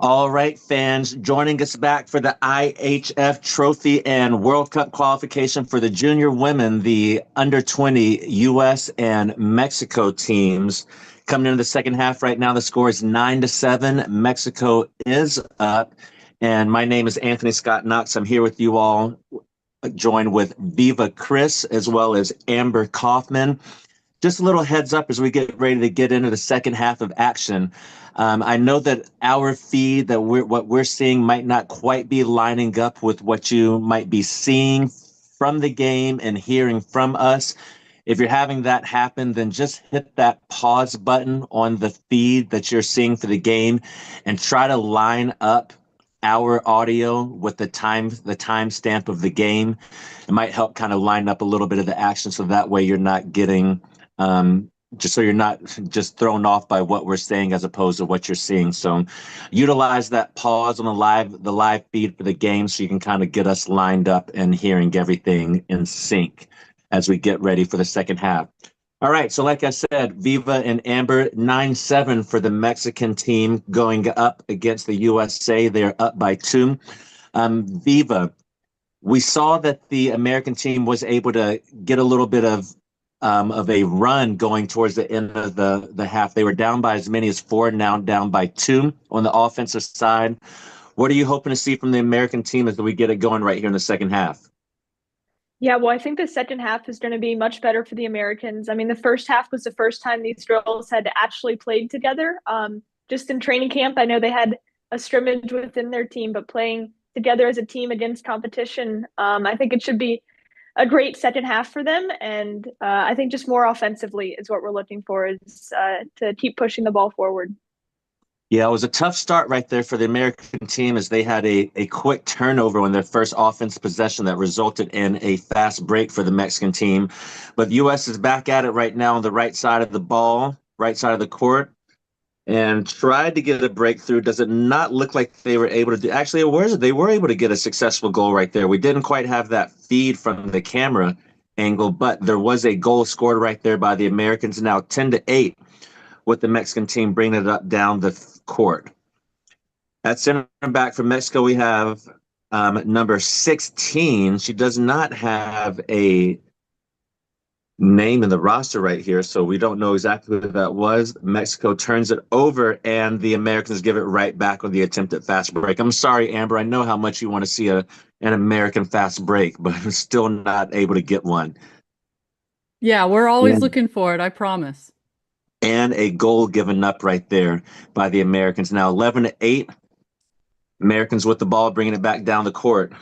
All right, fans, joining us back for the IHF Trophy and World Cup qualification for the junior women, the under 20 US and Mexico teams. Coming into the second half right now, the score is 9-7. Mexico is up. And my name is Anthony Scott Knox. I'm here with you all, joined with Viva Chris as well as Amber Kaufman. Just a little heads up as we get ready to get into the second half of action. I know that our feed, that what we're seeing might not quite be lining up with what you might be seeing from the game and hearing from us. If you're having that happen, then just hit that pause button on the feed that you're seeing for the game and try to line up our audio with the timestamp of the game. It might help kind of line up a little bit of the action, so that way you're not getting just so you're not just thrown off by what we're saying as opposed to what you're seeing. So utilize that pause on the live feed for the game so you can kind of get us lined up and hearing everything in sync as we get ready for the second half. All right, so like I said, Viva and Amber, 9-7 for the Mexican team going up against the USA. They're up by 2. Viva, we saw that the American team was able to get a little bit of a run going towards the end of the half. They were down by as many as 4, now down by 2 on the offensive side. What are you hoping to see from the American team as we get it going right here in the second half? Yeah, well, I think the second half is going to be much better for the Americans. I mean, the first half was the first time these girls had actually played together. Just in training camp, I know they had a scrimmage within their team, but playing together as a team against competition, I think it should be a great second half for them. And I think just more offensively is what we're looking for, is to keep pushing the ball forward. Yeah, it was a tough start right there for the American team as they had a quick turnover on their first offense possession that resulted in a fast break for the Mexican team. But the U.S. is back at it right now on the right side of the ball, right side of the court, and tried to get a breakthrough. Does it not look like they were able to do? Actually, they were able to get a successful goal right there. We didn't quite have that feed from the camera angle, but there was a goal scored right there by the Americans. Now 10-8 with the Mexican team bringing it up down the court. At center back for Mexico, we have number 16. She does not have a name in the roster right here, so we don't know exactly who that was. Mexico turns it over, and the Americans give it right back on the attempted fast break. I'm sorry, Amber. I know how much you want to see an American fast break, but I'm still not able to get one. Yeah, we're always looking for it, I promise. And a goal given up right there by the Americans. Now 11-8. Americans with the ball, bringing it back down the court.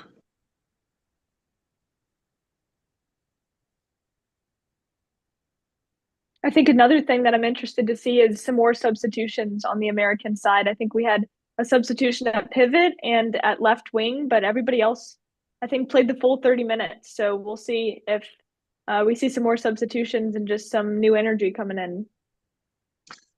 I think another thing that I'm interested to see is some more substitutions on the American side. I think we had a substitution at pivot and at left wing, but everybody else, I think, played the full 30 minutes. So we'll see if we see some more substitutions and just some new energy coming in.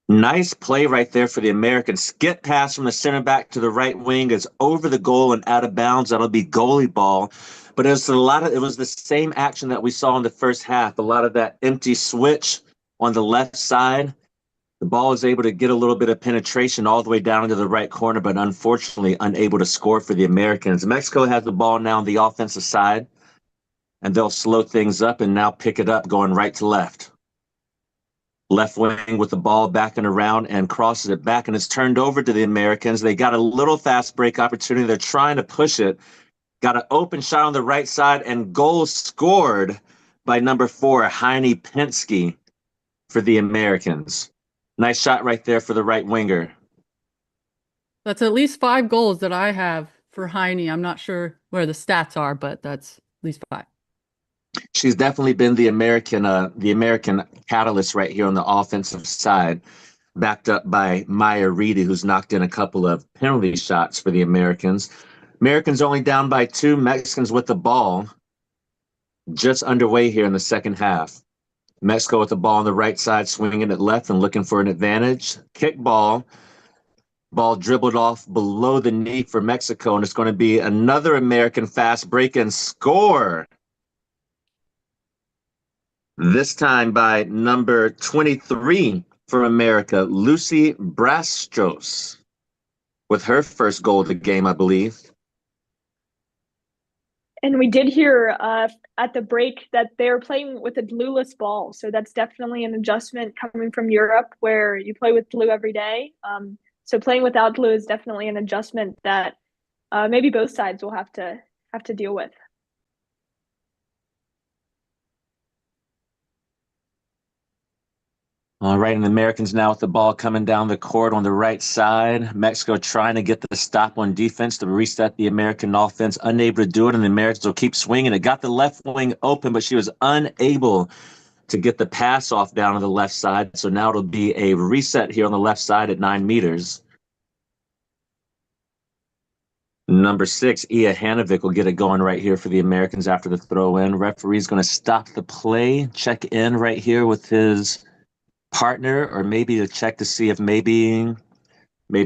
Nice play right there for the Americans. Skip pass from the center back to the right wing is over the goal and out of bounds. That'll be goalie ball. But it was the same action that we saw in the first half. A lot of that empty switch on the left side. The ball is able to get a little bit of penetration all the way down into the right corner, but unfortunately unable to score for the Americans. Mexico has the ball now on the offensive side, and they'll slow things up and now pick it up going right to left. Left wing with the ball back and around and crosses it back, and it's turned over to the Americans. They got a little fast break opportunity. They're trying to push it. Got an open shot on the right side, and goal scored by number 4, Heine Penske, for the Americans. Nice shot right there for the right winger. That's at least 5 goals that I have for Heine. I'm not sure where the stats are, but that's at least 5. She's definitely been the American catalyst right here on the offensive side, backed up by Maya Reedy, who's knocked in a couple of penalty shots for the Americans. Americans only down by 2. Mexicans with the ball, just underway here in the second half. Mexico with the ball on the right side, swinging it left and looking for an advantage. Kick ball. Ball dribbled off below the knee for Mexico, and it's going to be another American fast break and score. This time by number 23 for America, Lucy Brastos. with her first goal of the game, I believe. And we did hear at the break that they're playing with a glueless ball. So that's definitely an adjustment coming from Europe where you play with glue every day. So playing without glue is definitely an adjustment that maybe both sides will have to deal with. All right, and the Americans now with the ball coming down the court on the right side. Mexico trying to get the stop on defense to reset the American offense, unable to do it, and the Americans will keep swinging. It got the left wing open, but she was unable to get the pass off down to the left side. So now it'll be a reset here on the left side at 9 meters. Number 6, Ia Hanovic will get it going right here for the Americans after the throw in. Referee's going to stop the play, check in right here with his partner, or maybe to check to see if maybe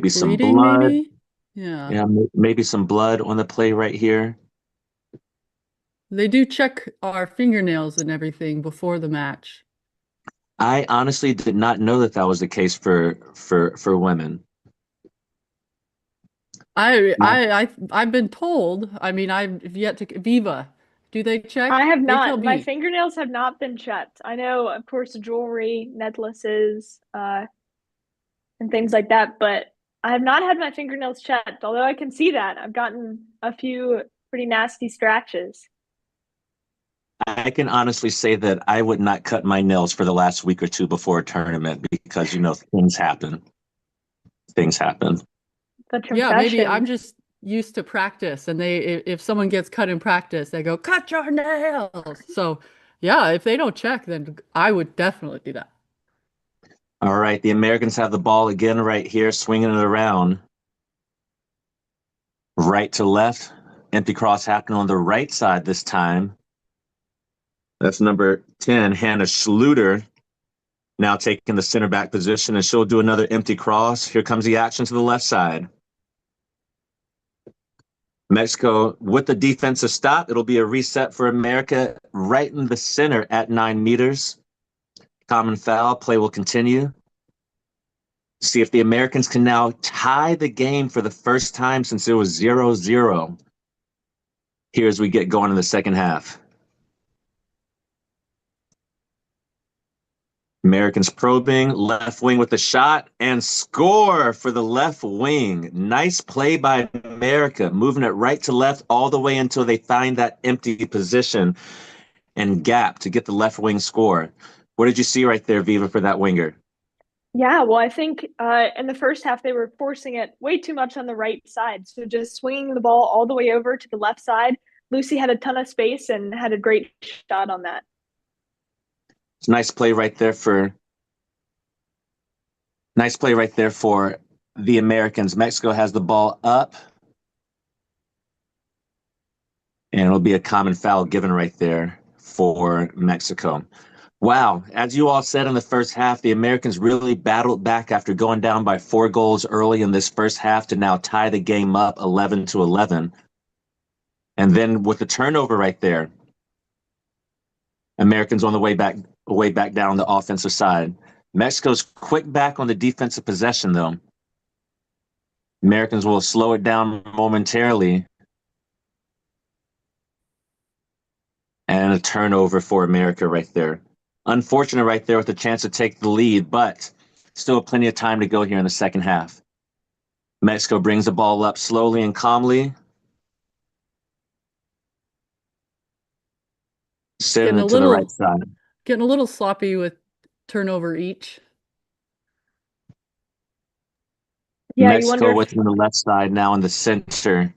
some Bleeding, blood. maybe? Yeah. Maybe some blood on the play right here. They do check our fingernails and everything before the match. I honestly did not know that was the case for women. I've been told. I mean, I've yet to Viva. Do they check? I have They tell not. My me. fingernails have not been checked. I know, of course, jewelry, necklaces, and things like that, but I have not had my fingernails checked, although I can see that. I've gotten a few pretty nasty scratches. I can honestly say that I would not cut my nails for the last week or two before a tournament because, things happen. Things happen. The Yeah, maybe confession. I'm just used to practice, and if someone gets cut in practice, they go, cut your nails. So, yeah, if they don't check, then I would definitely do that. All right, the Americans have the ball again right here, swinging it around. Right to left. Empty cross happening on the right side this time. That's number 10, Hannah Schluter, now taking the center back position, and she'll do another empty cross. Here comes the action to the left side. Mexico with the defensive stop. It'll be a reset for America right in the center at 9 meters. Common foul. Play will continue. See if the Americans can now tie the game for the first time since it was 0-0 here as we get going in the second half. Americans probing, left wing with the shot, and score for the left wing. Nice play by America, moving it right to left all the way until they find that empty position and gap to get the left wing score. What did you see right there, Viva, for that winger? Yeah, well, I think in the first half they were forcing it way too much on the right side. So just swinging the ball all the way over to the left side. Lucy had a ton of space and had a great shot on that. It's a nice play right there for the Americans. Mexico has the ball up. And it'll be a common foul given right there for Mexico. Wow. As you all said in the first half, the Americans really battled back after going down by 4 goals early in this first half to now tie the game up 11-11. And then with the turnover right there, Americans on the way back down the offensive side. Mexico's quick back on the defensive possession, though. Americans will slow it down momentarily. And a turnover for America right there. Unfortunate right there with a chance to take the lead, but still plenty of time to go here in the second half. Mexico brings the ball up slowly and calmly. Sending it to the right side. Getting a little sloppy with turnover each. Yeah, Mexico with the left side now in the center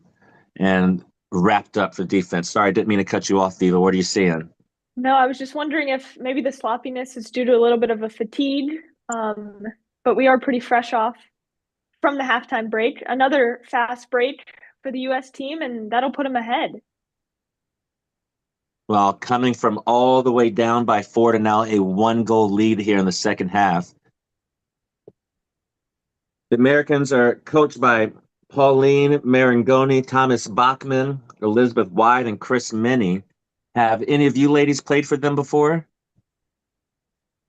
and wrapped up for defense. Sorry, I didn't mean to cut you off, Viva. What are you seeing? No, I was just wondering if maybe the sloppiness is due to a little bit of a fatigue. But we are pretty fresh off from the halftime break. Another fast break for the U.S. team, and that'll put them ahead. Well, coming from all the way down by 4 to now a 1-goal lead here in the second half. The Americans are coached by Pauline Marangoni, Thomas Bachman, Elizabeth White, and Chris Minnie. Have any of you ladies played for them before?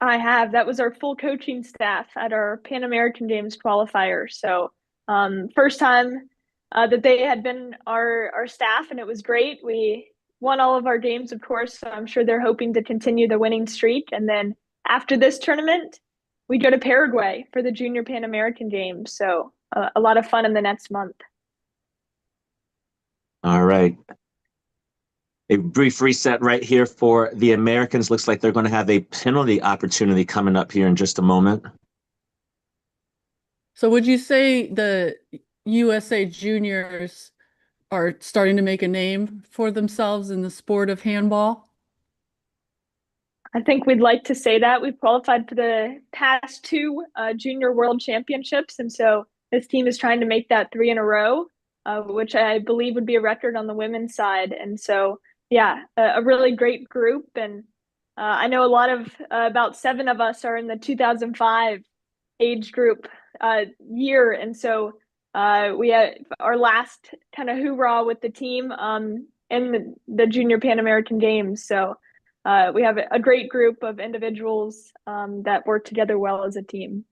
I have. That was our full coaching staff at our Pan American Games qualifier. So First time that they had been our staff, and it was great. We won all of our games, of course, so I'm sure they're hoping to continue the winning streak. And then after this tournament, we go to Paraguay for the Junior Pan American Games. So a lot of fun in the next month. All right. A brief reset right here for the Americans. Looks like they're going to have a penalty opportunity coming up here in just a moment. So would you say the USA juniors are starting to make a name for themselves in the sport of handball? I think we'd like to say that we've qualified for the past two junior world championships. And so this team is trying to make that three in a row, which I believe would be a record on the women's side. And so, yeah, a really great group. And I know a lot of, about 7 of us are in the 2005 age group year. And so we had our last kind of hoorah with the team in the Junior Pan American Games. So we have a great group of individuals that work together well as a team.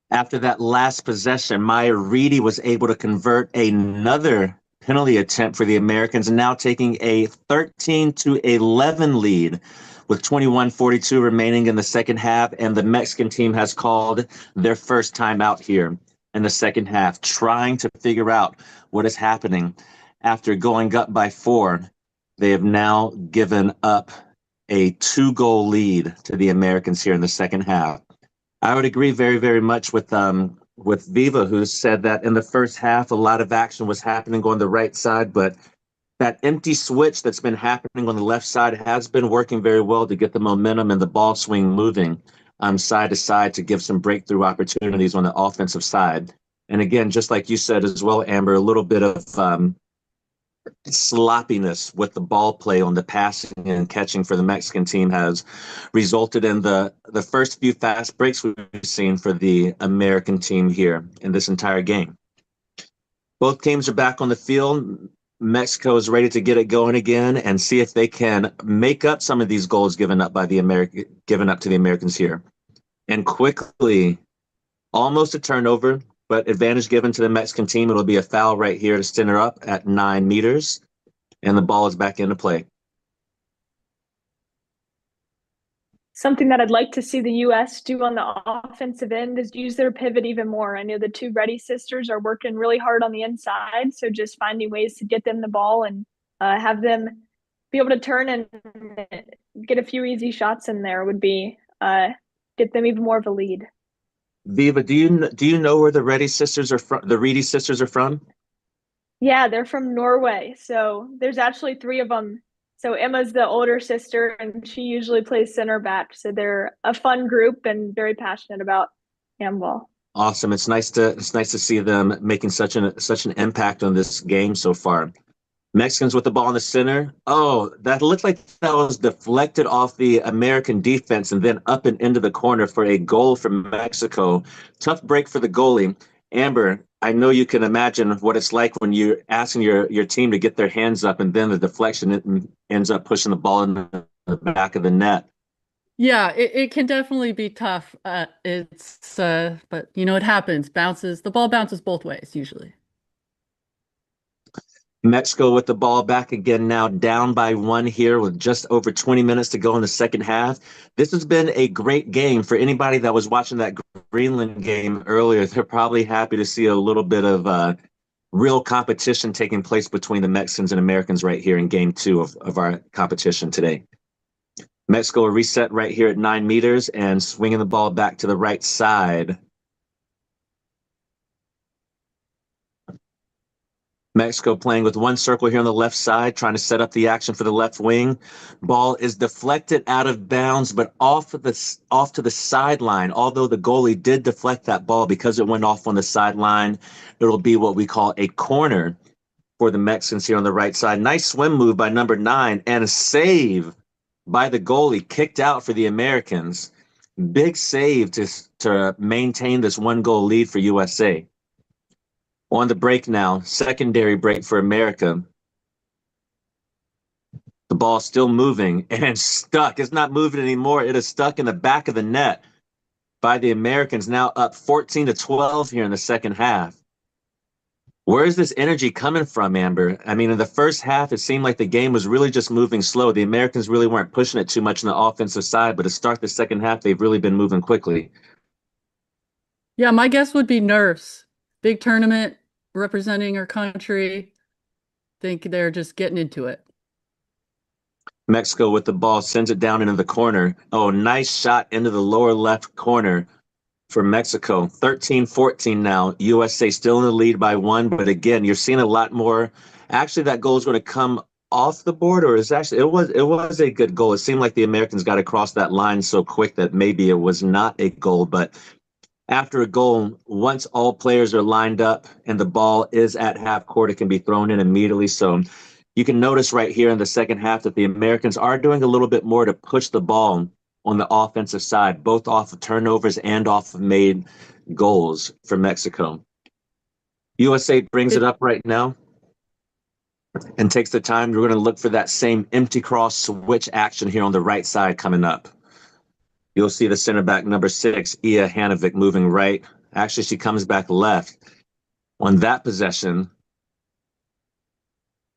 After that last possession, Maya Reedy was able to convert another penalty attempt for the Americans, and now taking a 13-11 lead with 21:42 remaining in the second half. And the Mexican team has called their first time out here in the second half, trying to figure out what is happening. After going up by 4, they have now given up a 2-goal lead to the Americans here in the second half. I would agree very, very much with Viva, who said that in the first half, a lot of action was happening on the right side, but that empty switch that's been happening on the left side has been working very well to get the momentum and the ball swing moving side to side to give some breakthrough opportunities on the offensive side. And again, just like you said as well, Amber, a little bit of sloppiness with the ball play on the passing and catching for the Mexican team has resulted in the first few fast breaks we've seen for the American team here in this entire game. Both teams are back on the field. Mexico is ready to get it going again and see if they can make up some of these goals given up to the Americans here. And quickly, almost a turnover, but advantage given to the Mexican team. It'll be a foul right here to center up at 9 meters, and the ball is back into play. Something that I'd like to see the U.S. do on the offensive end is use their pivot even more. I know the two Reddy sisters are working really hard on the inside, so just finding ways to get them the ball and have them be able to turn and get a few easy shots in there would be get them even more of a lead. Viva, do you know where the Reddy sisters are from? The Reedy sisters are from? Yeah, they're from Norway. So there's actually 3 of them. So Emma's the older sister, and she usually plays center back. So they're a fun group and very passionate about handball. Awesome. It's nice to see them making such an impact on this game so far. Mexicans with the ball in the center. Oh, that looked like that was deflected off the American defense and then up and into the corner for a goal from Mexico. Tough break for the goalie. Amber, I know you can imagine what it's like when you're asking your team to get their hands up and then the deflection ends up pushing the ball in the back of the net. Yeah, it can definitely be tough. But it happens. The ball bounces both ways usually. Mexico with the ball back again now, down by 1 here with just over 20 minutes to go in the second half. This has been a great game for anybody that was watching that Greenland game earlier. They're probably happy to see a little bit of real competition taking place between the Mexicans and Americans right here in game 2 of our competition today. Mexico will reset right here at 9 meters and swinging the ball back to the right side. Mexico playing with one circle here on the left side, trying to set up the action for the left wing. Ball is deflected out of bounds, but off to the sideline. Although the goalie did deflect that ball because it went off on the sideline, it'll be what we call a corner for the Mexicans here on the right side. Nice swim move by number 9 and a save by the goalie, kicked out for the Americans. Big save to maintain this 1-goal lead for USA. On the break now, secondary break for America. The ball still moving and stuck. It's not moving anymore. It is stuck in the back of the net by the Americans, now up 14-12 here in the second half. Where is this energy coming from, Amber? I mean, in the first half, it seemed like the game was really just moving slow. The Americans really weren't pushing it too much on the offensive side, but to start the second half, they've really been moving quickly. Yeah, my guess would be nerves. Big tournament representing our country. Think they're just getting into it. Mexico with the ball sends it down into the corner. Oh, nice shot into the lower left corner for Mexico. 13-14 now. USA still in the lead by 1, but again, you're seeing a lot more. Actually, that goal is going to come off the board, or is actually it was a good goal. It seemed like the Americans got across that line so quick that maybe it was not a goal, but after a goal, once all players are lined up and the ball is at half court, it can be thrown in immediately. So you can notice right here in the second half that the Americans are doing a little bit more to push the ball on the offensive side, both off of turnovers and off of made goals for Mexico. USA brings it up right now and takes the time. We're going to look for that same empty cross switch action here on the right side coming up. You'll see the center back, number 6, Ia Hanovic, moving right. Actually, she comes back left. On that possession,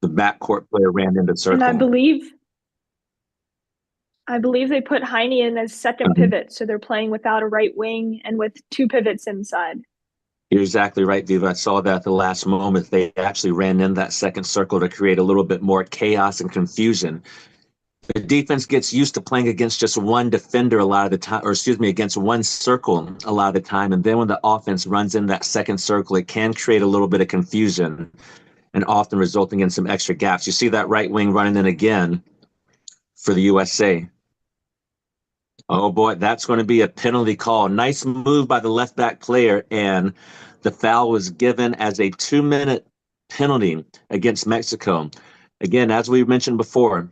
the backcourt player ran into the circle. And I believe they put Heine in as second pivot, so they're playing without a right wing and with 2 pivots inside. You're exactly right, Viva. I saw that at the last moment. They actually ran in that second circle to create a little bit more chaos and confusion. The defense gets used to playing against just one defender a lot of the time, or excuse me, against one circle a lot of the time. And then when the offense runs in that second circle, it can create a little bit of confusion and often resulting in some extra gaps. You see that right wing running in again for the USA. Oh boy, that's going to be a penalty call. Nice move by the left back player, and the foul was given as a 2-minute penalty against Mexico. Again, as we mentioned before,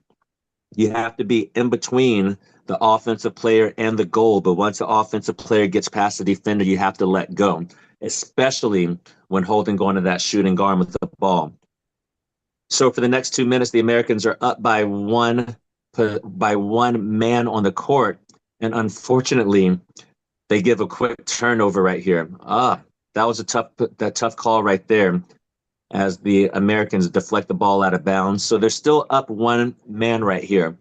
you have to be in between the offensive player and the goal, but once the offensive player gets past the defender, you have to let go, especially when holding going to that shooting guard with the ball. So for the next 2 minutes, the Americans are up by one man on the court. And unfortunately, they give a quick turnover right here. That was a tough call right there as the Americans deflect the ball out of bounds. So they're still up 1 man right here.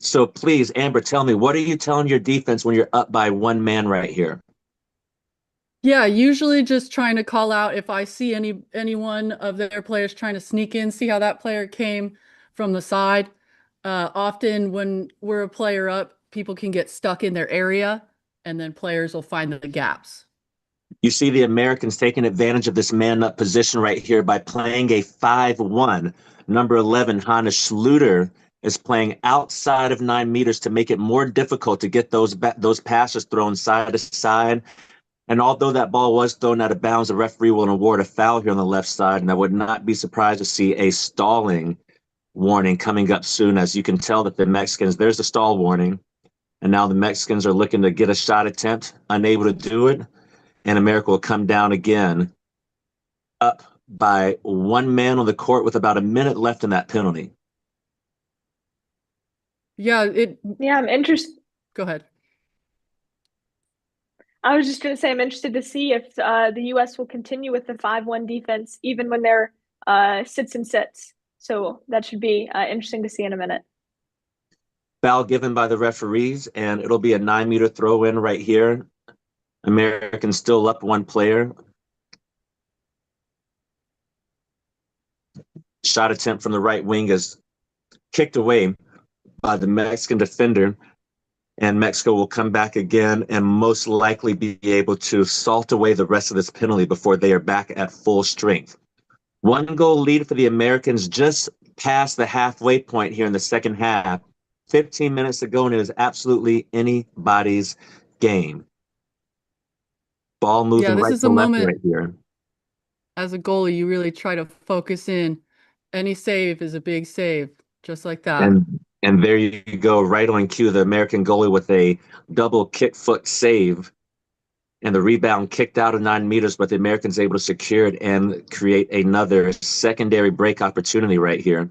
So please, Amber, tell me, what are you telling your defense when you're up by 1 man right here? Yeah, usually just trying to call out if I see any one of their players trying to sneak in, see how that player came from the side. Often when we're a player up, people can get stuck in their area, and then players will find the gaps. You see the Americans taking advantage of this man-up position right here by playing a 5-1. Number 11, Hannah Schluter, is playing outside of 9 meters to make it more difficult to get those passes thrown side to side. And although that ball was thrown out of bounds, the referee will award a foul here on the left side, and I would not be surprised to see a stalling warning coming up soon. As you can tell that the Mexicans, there's the stall warning, and now the Mexicans are looking to get a shot attempt, unable to do it, and America will come down again, up by 1 man on the court with about a minute left in that penalty. Yeah, I'm interested. Go ahead. I was just going to say I'm interested to see if the U.S. will continue with the 5-1 defense even when they're sits and sits. So that should be interesting to see in a minute. Foul given by the referees, and it'll be a 9-meter throw in right here. Americans still up 1 player. Shot attempt from the right wing is kicked away by the Mexican defender, and Mexico will come back again and most likely be able to salt away the rest of this penalty before they are back at full strength. 1-goal lead for the Americans just past the halfway point here in the second half. 15 minutes to go, and it is absolutely anybody's game. Ball moving right to left right here. As a goalie, you really try to focus in. Any save is a big save, just like that. And there you go, right on cue, the American goalie with a double kick foot save. And the rebound kicked out of 9 meters, but the Americans able to secure it and create another secondary break opportunity right here.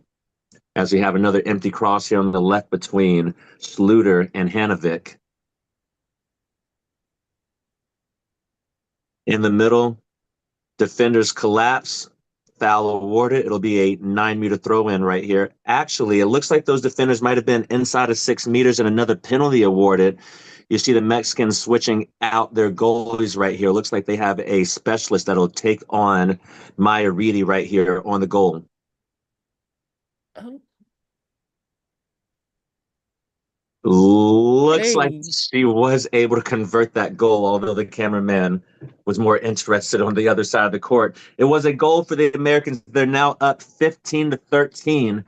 As we have another empty cross here on the left between Schluter and Hanovic. In the middle, defenders collapse, foul awarded. It'll be a 9-meter throw in right here. Actually, it looks like those defenders might have been inside of 6 meters and another penalty awarded. You see the Mexicans switching out their goalies right here. Looks like they have a specialist that'll take on Maya Reedy right here on the goal. Oh, Looks like hey. she was able to convert that goal, although the cameraman was more interested on the other side of the court. It was a goal for the Americans. They're now up 15-13.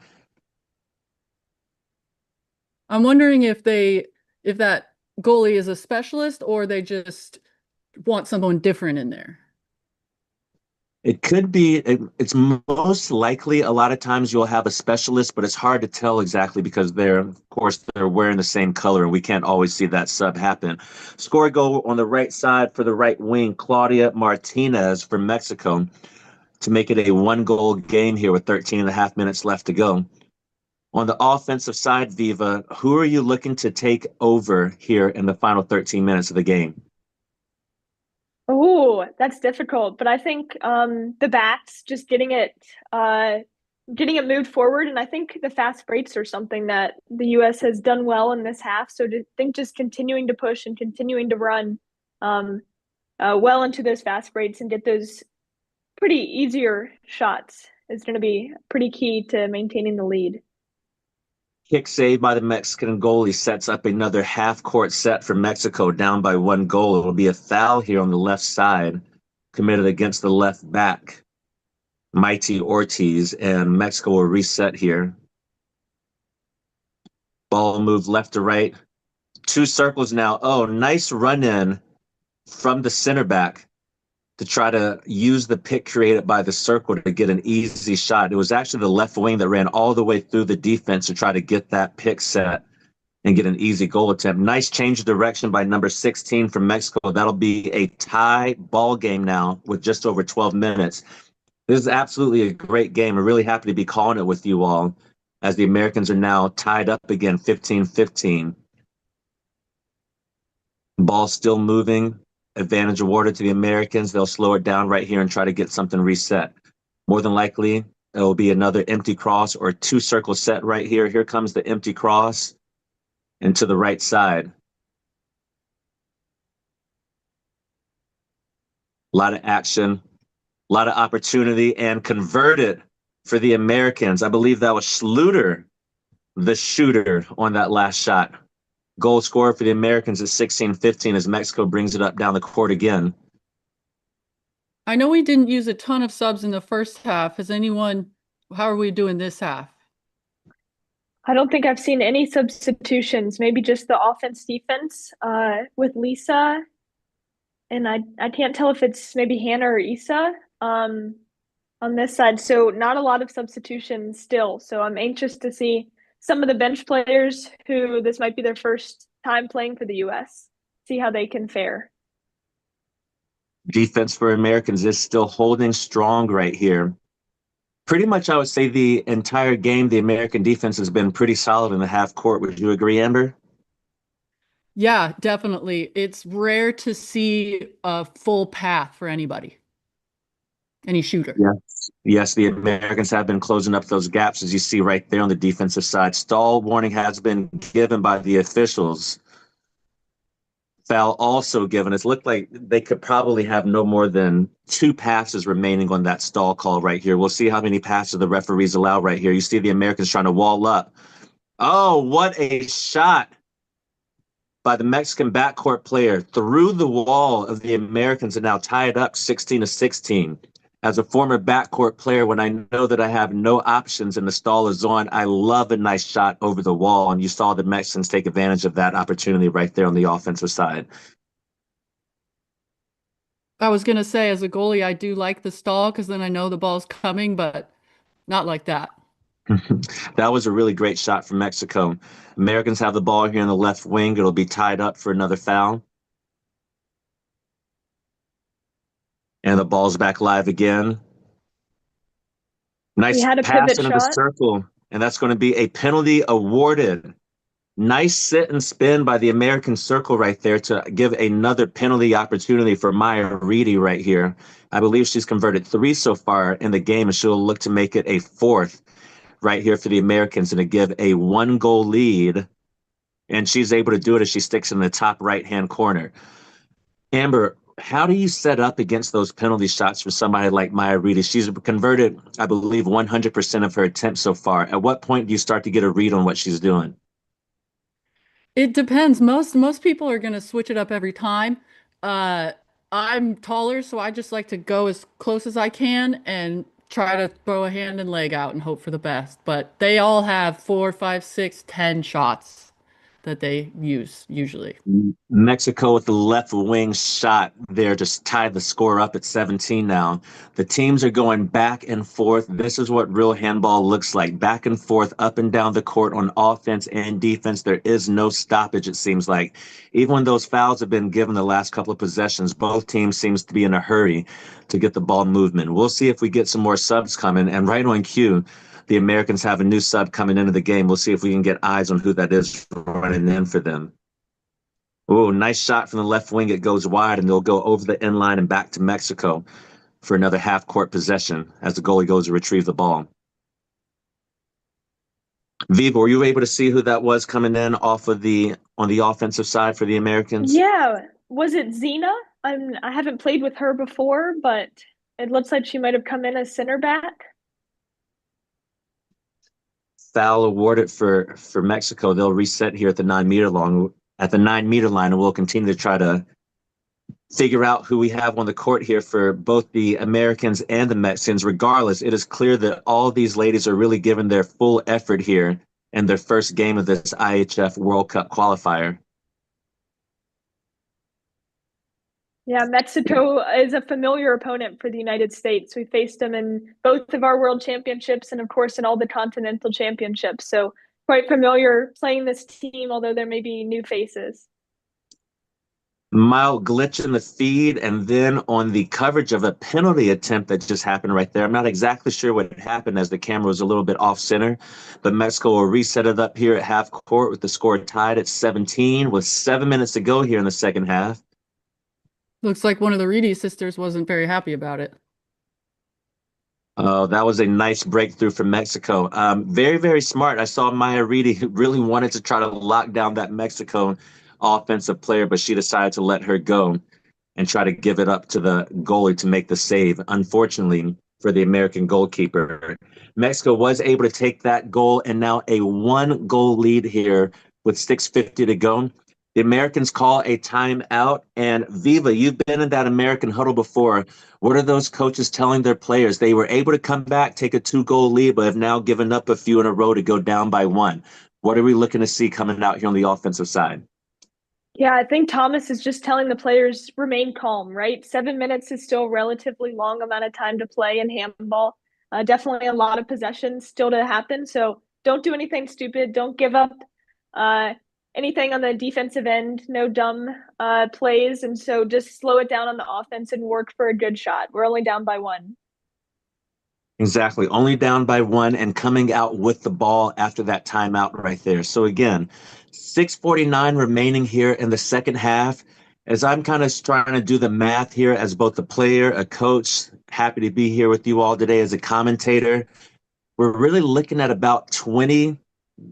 I'm wondering if that goalie is a specialist or they just want someone different in there. It could be, it's most likely a lot of times you'll have a specialist, but it's hard to tell exactly because of course, they're wearing the same color and we can't always see that sub happen. Score goal on the right side for the right wing, Claudia Martinez from Mexico, to make it a 1-goal game here with 13 and a half minutes left to go. On the offensive side, Viva, who are you looking to take over here in the final 13 minutes of the game? Oh, that's difficult, but I think the bats just getting it moved forward, and I think the fast breaks are something that the U.S. has done well in this half. So I think just continuing to push and continuing to run um, well into those fast breaks and get those pretty easier shots is going to be pretty key to maintaining the lead. Kick saved by the Mexican goalie sets up another half-court set for Mexico, down by 1 goal. It'll be a foul here on the left side, committed against the left back, Mighty Ortiz, and Mexico will reset here. Ball moved left to right. 2 circles now. Oh, nice run in from the center back to try to use the pick created by the circle to get an easy shot. It was actually the left wing that ran all the way through the defense to try to get that pick set and get an easy goal attempt. Nice change of direction by number 16 from Mexico. That'll be a tie ball game now with just over 12 minutes. This is absolutely a great game. I'm really happy to be calling it with you all as the Americans are now tied up again, 15-15. Ball still moving. Advantage awarded to the Americans. They'll slow it down right here and try to get something reset. More than likely, it will be another empty cross or 2-circle set right here. Here comes the empty cross and to the right side. A lot of action, a lot of opportunity, and converted for the Americans. I believe that was Schluter, the shooter, on that last shot. Goal scorer for the Americans at 16-15 as Mexico brings it up down the court again. I know we didn't use a ton of subs in the first half. How are we doing this half? I don't think I've seen any substitutions. Maybe just the offense defense with Lisa, and I can't tell if it's maybe Hannah or Isa on this side. So not a lot of substitutions still. So I'm anxious to see some of the bench players who this might be their first time playing for the U.S. See how they can fare. Defense for Americans is still holding strong right here. Pretty much, I would say the entire game, the American defense has been pretty solid in the half court. Would you agree, Amber? Yeah, definitely. It's rare to see a full path for any shooter. Yes. Yes, the Americans have been closing up those gaps, as you see right there on the defensive side. Stall warning has been given by the officials. Foul also given. It looked like they could probably have no more than 2 passes remaining on that stall call right here. We'll see how many passes the referees allow right here. You see the Americans trying to wall up. Oh, what a shot by the Mexican backcourt player through the wall of the Americans and now tied up 16-16. As a former backcourt player, when I know that I have no options and the stall is on, I love a nice shot over the wall. And you saw the Mexicans take advantage of that opportunity right there on the offensive side. I was going to say, as a goalie, I do like the stall because then I know the ball's coming, but not like that. That was a really great shot from Mexico. Americans have the ball here in the left wing. It'll be tied up for another foul. And the ball's back live again. Nice We had a pass pivot into the shot. circle. And that's going to be a penalty awarded Nice sit and spin by the American circle right there to give another penalty opportunity for Maya Reedy right here. I believe she's converted 3 so far in the game, and she'll look to make it a 4th right here for the Americans and to give a 1-goal lead. And she's able to do it as she sticks in the top right-hand corner. Amber, how do you set up against those penalty shots for somebody like Maya Reedy? She's converted, I believe, 100% of her attempts so far. At what point do you start to get a read on what she's doing? It depends. Most people are gonna switch it up every time. Uh, I'm taller, so I just like to go as close as I can and try to throw a hand and leg out and hope for the best. But they all have 4, 5, 6, 10 shots that they use usually. Mexico with the left wing shot there just tied the score up at 17 now. The teams are going back and forth. This is what real handball looks like. Back and forth, up and down the court on offense and defense. There is no stoppage, it seems like. Even when those fouls have been given the last couple of possessions, both teams seems to be in a hurry to get the ball movement. We'll see if we get some more subs coming. And right on cue, the Americans have a new sub coming into the game. We'll see if we can get eyes on who that is running in for them. Oh, nice shot from the left wing. It goes wide, and they'll go over the end line and back to Mexico for another half-court possession as the goalie goes to retrieve the ball. Viva, were you able to see who that was coming in off of on the offensive side for the Americans? Yeah, was it Xena? I haven't played with her before, but it looks like she might have come in as center back. Foul awarded for Mexico. They'll reset here at the 9-meter line, and we'll continue to try to figure out who we have on the court here for both the Americans and the Mexicans. Regardless, it is clear that all these ladies are really giving their full effort here in their first game of this IHF World Cup qualifier. Yeah, Mexico is a familiar opponent for the United States. We faced them in both of our world championships and, of course, in all the continental championships. So quite familiar playing this team, although there may be new faces. Mild glitch in the feed, and then on the coverage of a penalty attempt that just happened right there. I'm not exactly sure what happened as the camera was a little bit off center, but Mexico will reset it up here at half court with the score tied at 17 with 7 minutes to go here in the second half. Looks like one of the Reedy sisters wasn't very happy about it. Oh, that was a nice breakthrough for Mexico. Very, very smart. I saw Maya Reedy really wanted to try to lock down that Mexico offensive player, but she decided to let her go and try to give it up to the goalie to make the save. Unfortunately for the American goalkeeper, Mexico was able to take that goal, and now a 1-goal lead here with 6:50 to go. The Americans call a timeout. And Viva, you've been in that American huddle before. What are those coaches telling their players? They were able to come back, take a 2-goal lead, but have now given up a few in a row to go down by 1. What are we looking to see coming out here on the offensive side? Yeah, I think Thomas is just telling the players remain calm, right? 7 minutes is still a relatively long amount of time to play in handball. Definitely a lot of possessions still to happen. So don't do anything stupid. Don't give up anything on the defensive end. No dumb plays. And so just slow it down on the offense and work for a good shot. We're only down by 1. Exactly. Only down by 1 and coming out with the ball after that timeout right there. So again, 6:49 remaining here in the second half. As I'm kind of trying to do the math here as both a player, a coach, happy to be here with you all today as a commentator. We're really looking at about 20,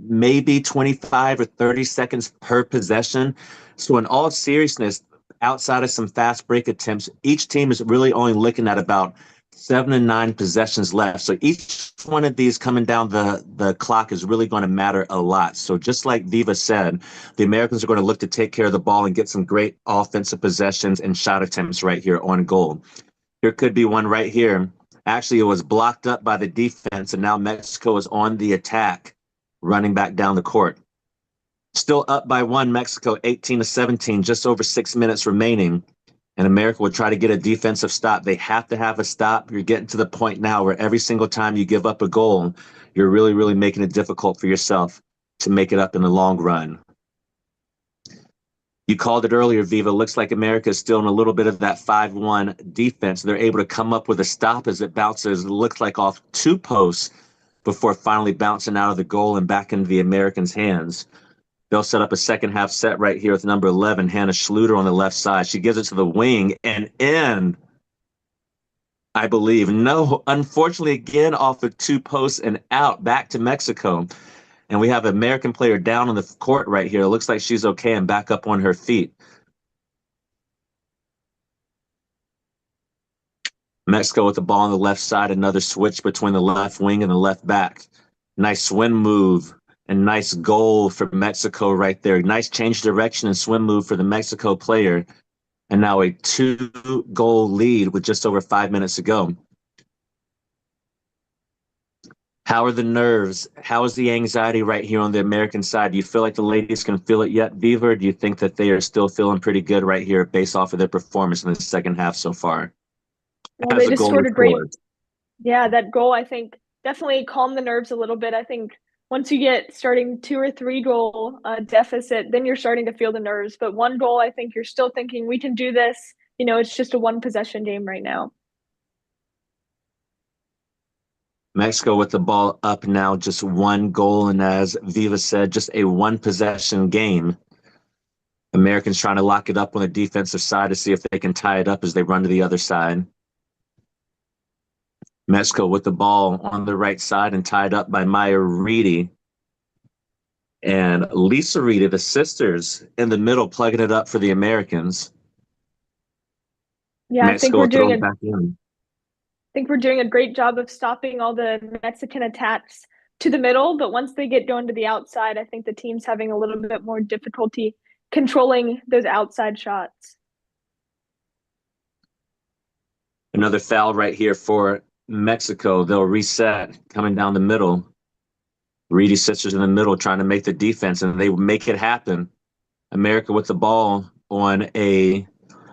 maybe 25 or 30 seconds per possession. So in all seriousness, outside of some fast break attempts, each team is really only looking at about 7 to 9 possessions left. So each one of these coming down the clock is really going to matter a lot. So just like Viva said, the Americans are going to look to take care of the ball and get some great offensive possessions and shot attempts right here on goal. Here could be one right here. Actually, it was blocked up by the defense, and now Mexico is on the attack, running back down the court. Still up by 1, Mexico 18 to 17, just over 6 minutes remaining. And America will try to get a defensive stop. They have to have a stop. You're getting to the point now where every single time you give up a goal, you're really, really making it difficult for yourself to make it up in the long run. You called it earlier, Viva. Looks like America is still in a little bit of that 5-1 defense. They're able to come up with a stop as it bounces, looks like off 2 posts before finally bouncing out of the goal and back into the Americans' hands. They'll set up a second half set right here with number 11, Hannah Schluter on the left side. She gives it to the wing and in, I believe. No, unfortunately, again, off of 2 posts and out, back to Mexico. And we have an American player down on the court right here. It looks like she's okay and back up on her feet. Mexico with the ball on the left side, another switch between the left wing and the left back. Nice swim move and nice goal for Mexico right there. Nice change direction and swim move for the Mexico player. And now a 2-goal lead with just over 5 minutes to go. How are the nerves? How is the anxiety right here on the American side? Do you feel like the ladies can feel it yet, Viva? Or do you think that they are still feeling pretty good right here based off of their performance in the second half so far? Well, they just scored a great, yeah, that goal, I think, definitely calmed the nerves a little bit. I think once you get starting 2 or 3 goal deficit, then you're starting to feel the nerves. But 1 goal, I think you're still thinking, we can do this. You know, it's just a 1 possession game right now. Mexico with the ball up now, just 1 goal. And as Viva said, just a 1 possession game. Americans trying to lock it up on the defensive side to see if they can tie it up as they run to the other side. Mexico with the ball on the right side and tied up by Maya Reedy. And Lisa Reedy, the sisters, in the middle, plugging it up for the Americans. Yeah, Mexico I think we're doing a great job of stopping all the Mexican attacks to the middle. But once they get going to the outside, I think the team's having a little bit more difficulty controlling those outside shots. Another foul right here for Mexico. They'll reset coming down the middle. Reedy sisters in the middle trying to make the defense, and they make it happen. America with the ball on a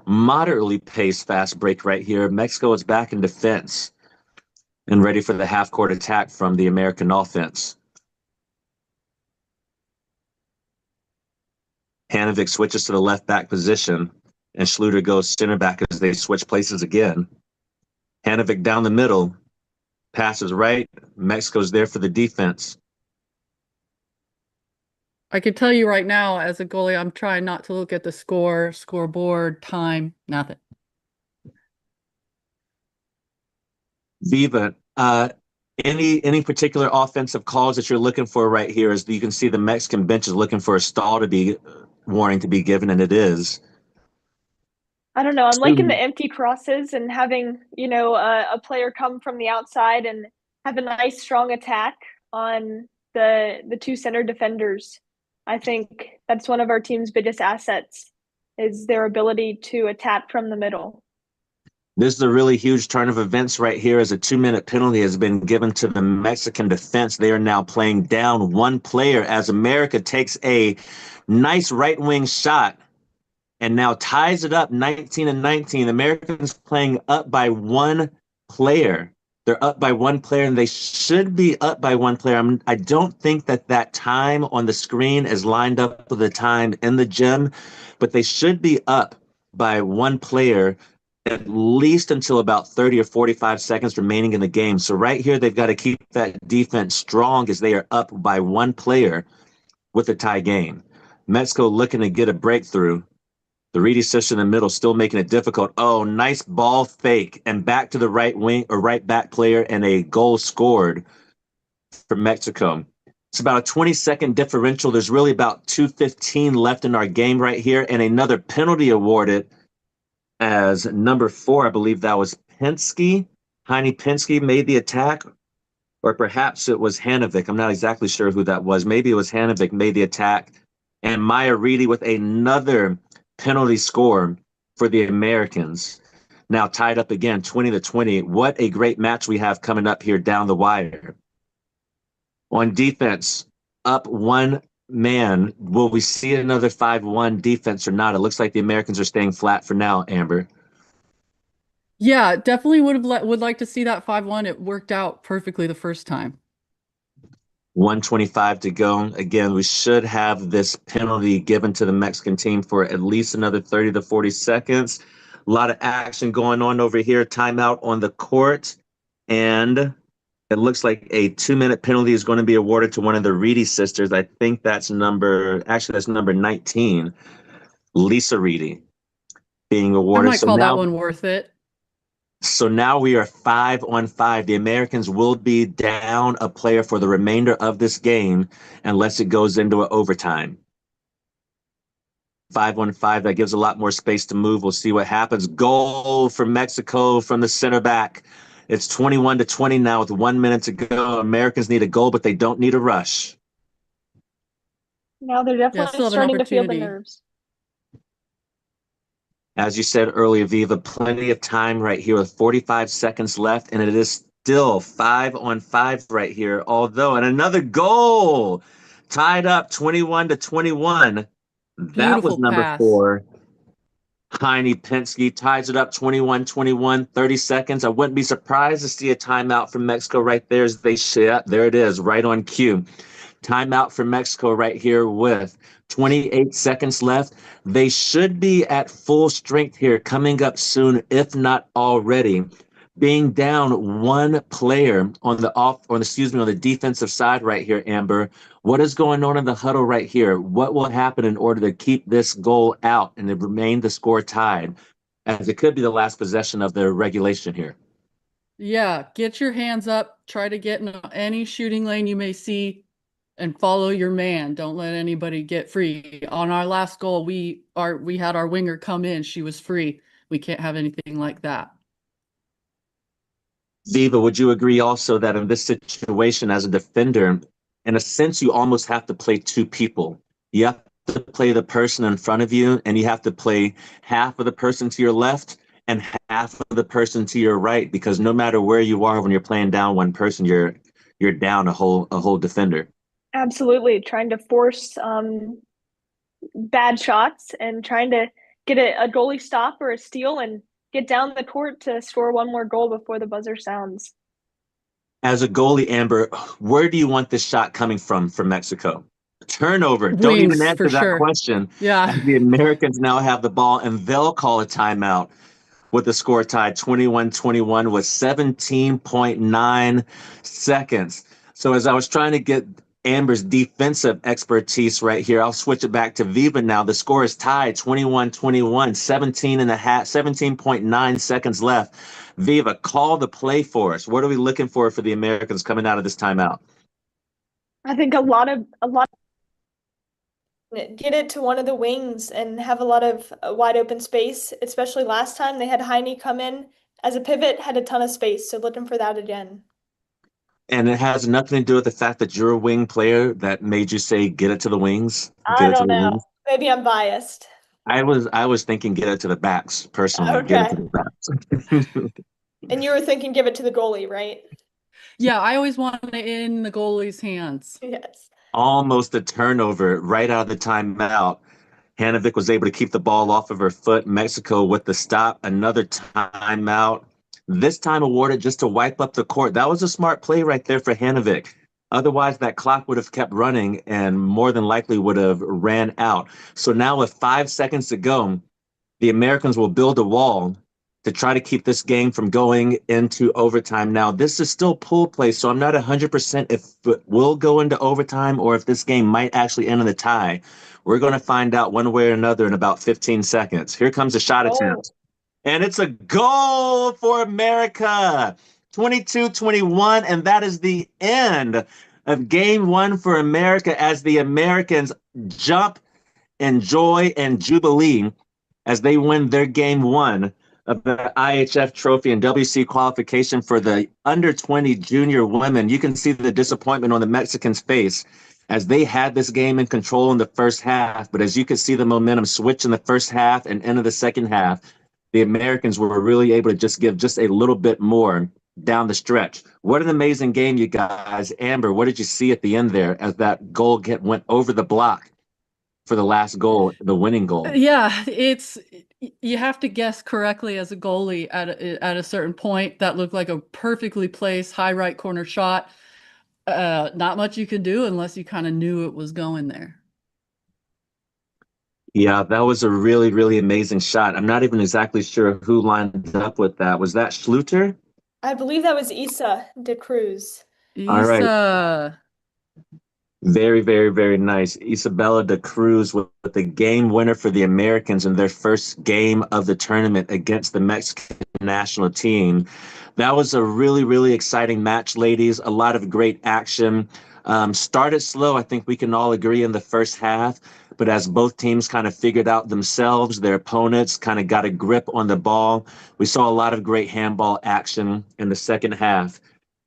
moderately paced fast break right here. Mexico is back in defense and ready for the half-court attack from the American offense. Hanovic switches to the left back position, and Schluter goes center back as they switch places again. Hanovic down the middle, passes right. Mexico's there for the defense. I can tell you right now, as a goalie, I'm trying not to look at the scoreboard, time, nothing. Viva, any particular offensive calls that you're looking for right here? As you can see, the Mexican bench is looking for a stall to be warning to be given, and it is. I don't know. I'm liking the empty crosses and having, you know, a player come from the outside and have a nice strong attack on the 2 center defenders. I think that's one of our team's biggest assets is their ability to attack from the middle. This is a really huge turn of events right here as a 2-minute penalty has been given to the Mexican defense. They are now playing down 1 player as America takes a nice right wing shot and now ties it up 19-19. Americans playing up by 1 player. They're up by 1 player, and they should be up by 1 player. I don't think that time on the screen is lined up with the time in the gym, but they should be up by 1 player at least until about 30 or 45 seconds remaining in the game. So right here, they've got to keep that defense strong as they are up by 1 player with a tie game. Mexico looking to get a breakthrough. The Reedy sister in the middle still making it difficult. Oh, nice ball fake and back to the right wing or right back player and a goal scored for Mexico. It's about a 20-second differential. There's really about 2:15 left in our game right here, and another penalty awarded as number 4, I believe that was Penske. Heine Penske made the attack, or perhaps it was Hanovic. I'm not exactly sure who that was. Maybe it was Hanovic made the attack, and Maya Reedy with another penalty score for the Americans. Now tied up again, 20-20. What a great match we have coming up here down the wire. On defense, up 1 man. Will we see another 5-1 defense or not? It looks like the Americans are staying flat for now, Amber. Yeah, definitely would like to see that 5-1. It worked out perfectly the first time. 1:25 to go. Again, we should have this penalty given to the Mexican team for at least another 30 to 40 seconds. A lot of action going on over here. Timeout on the court. And It looks like a 2-minute penalty is going to be awarded to one of the Reedy sisters. I think that's that's number 19, Lisa Reedy, being I awarded. might call that one worth it. So now we are 5-on-5. The Americans will be down a player for the remainder of this game unless it goes into an overtime. 5-on-5, that gives a lot more space to move. We'll see what happens. Goal for Mexico from the center back. It's 21-20 now with 1 minute to go. Americans need a goal, but they don't need a rush. Now they're definitely starting to feel the nerves. As you said earlier, Viva, plenty of time right here with 45 seconds left, and it is still 5-on-5 right here. Although, and another goal, tied up 21-21. That was number pass. 4. Heine Penske ties it up 21-21, 30 seconds. I wouldn't be surprised to see a timeout from Mexico right there as they shit. There it is, right on cue. Timeout for Mexico right here with 28 seconds left. They should be at full strength here coming up soon, if not already. Being down one player on the defensive side right here, Amber. What is going on in the huddle right here? What will happen in order to keep this goal out and to remain the score tied, as it could be the last possession of the regulation here? Yeah, get your hands up. Try to get in any shooting lane you may see and follow your man. Don't let anybody get free. On our last goal, we had our winger come in. She was free. We can't have anything like that. Viva, would you agree also that in this situation as a defender, in a sense, you almost have to play two people? You have to play the person in front of you, and you have to play half of the person to your left and half of the person to your right, because no matter where you are when you're playing down one person, you're down a whole defender. Absolutely, trying to force bad shots and trying to get a goalie stop or a steal and get down the court to score one more goal before the buzzer sounds. As a goalie, Amber, where do you want this shot coming from Mexico? Turnover. Wings, don't even answer that sure. question. Yeah. The Americans now have the ball, and they'll call a timeout with the score tied 21-21 with 17.9 seconds. So as I was trying to get Amber's defensive expertise right here, I'll switch it back to Viva now. The score is tied 21-21, 17.9 seconds left. Viva, call the play for us. What are we looking for the Americans coming out of this timeout? I think a lot get it to one of the wings and have a lot of wide open space, especially last time they had Heine come in as a pivot, had a ton of space. So looking for that again. And it has nothing to do with the fact that you're a wing player that made you say, get it to the wings. I don't know. Wings. Maybe I'm biased. I was thinking get it to the backs, personally. Okay. Get it to the backs. And you were thinking give it to the goalie, right? Yeah, I always want it in the goalie's hands. Yes. Almost a turnover right out of the timeout. Hanovic was able to keep the ball off of her foot. Mexico with the stop. Another timeout. This time awarded just to wipe up the court. That was a smart play right there for Hanovic. Otherwise, that clock would have kept running and more than likely would have ran out. So now with 5 seconds to go, the Americans will build a wall to try to keep this game from going into overtime. Now, this is still pool play, so I'm not 100% if it will go into overtime or if this game might actually end in a tie. We're going to find out one way or another in about 15 seconds. Here comes a shot attempt. And it's a goal for America. 22-21, and that is the end of game one for America as the Americans jump in joy and jubilee as they win their game one of the IHF trophy and WC qualification for the under 20 junior women. You can see the disappointment on the Mexicans' face as they had this game in control in the first half. But as you can see the momentum switch in the first half and into the second half, the Americans were really able to just give just a little bit more down the stretch. What an amazing game, you guys. Amber, what did you see at the end there as that goal went over the block for the last goal, the winning goal? Yeah, you have to guess correctly as a goalie at a certain point. That looked like a perfectly placed high right corner shot. Not much you could do unless you kind of knew it was going there. Yeah, that was a really, really amazing shot. I'm not even exactly sure who lined up with that. Was that Schluter? I believe that was Issa de Cruz. All right. Issa. Very, very, very nice. Isabella de Cruz with the game winner for the Americans in their first game of the tournament against the Mexican national team. That was a really, really exciting match, ladies. A lot of great action. Started slow, I think we can all agree, in the first half. But as both teams kind of figured out themselves, their opponents kind of got a grip on the ball, we saw a lot of great handball action in the second half.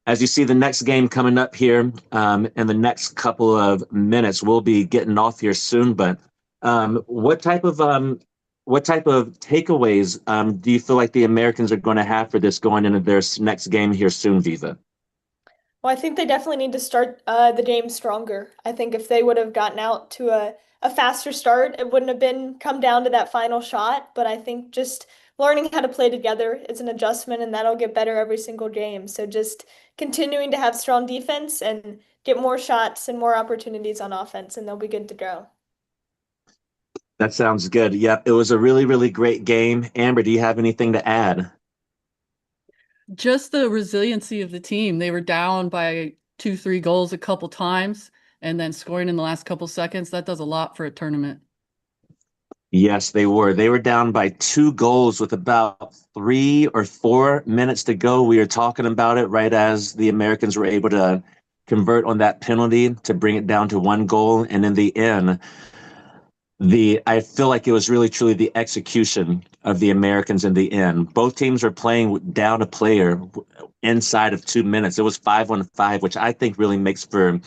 As you see the next game coming up here in the next couple of minutes, we'll be getting off here soon. But um, what type of what type of takeaways do you feel like the Americans are going to have for this going into their next game here soon, Viva? Well, I think they definitely need to start the game stronger. I think if they would have gotten out to a faster start, it wouldn't have been come down to that final shot. But I think just learning how to play together is an adjustment, and that'll get better every single game. So just continuing to have strong defense and get more shots and more opportunities on offense, and they'll be good to go. That sounds good. Yep, it was a really, really great game. Amber, do you have anything to add? Just the resiliency of the team. They were down by 2, 3 goals a couple times and then scoring in the last couple seconds. That does a lot for a tournament. Yes, they were. They were down by 2 goals with about 3 or 4 minutes to go. We were talking about it right as the Americans were able to convert on that penalty to bring it down to 1 goal. And in the end, the I feel like it was really truly the execution of the Americans in the end. Both teams were playing down a player inside of 2 minutes. It was 5-on-5, which I think really makes for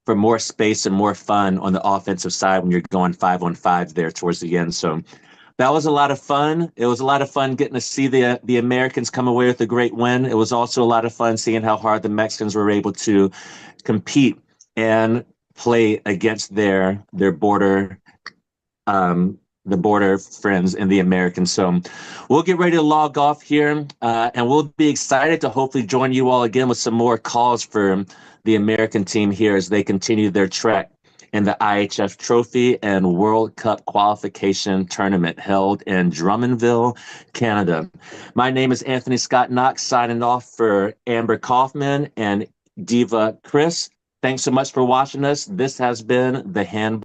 more space and more fun on the offensive side when you're going 5-on-5 there towards the end. So that was a lot of fun. It was a lot of fun getting to see the Americans come away with a great win. It was also a lot of fun seeing how hard the Mexicans were able to compete and play against the border friends and the Americans. So we'll get ready to log off here, and we'll be excited to hopefully join you all again with some more calls for the American team here as they continue their trek in the IHF Trophy and World Cup qualification tournament held in Drummondville, Canada. My name is Anthony Scott Knox, signing off for Amber Kaufman and Diva Chris. Thanks so much for watching us. This has been the Handball.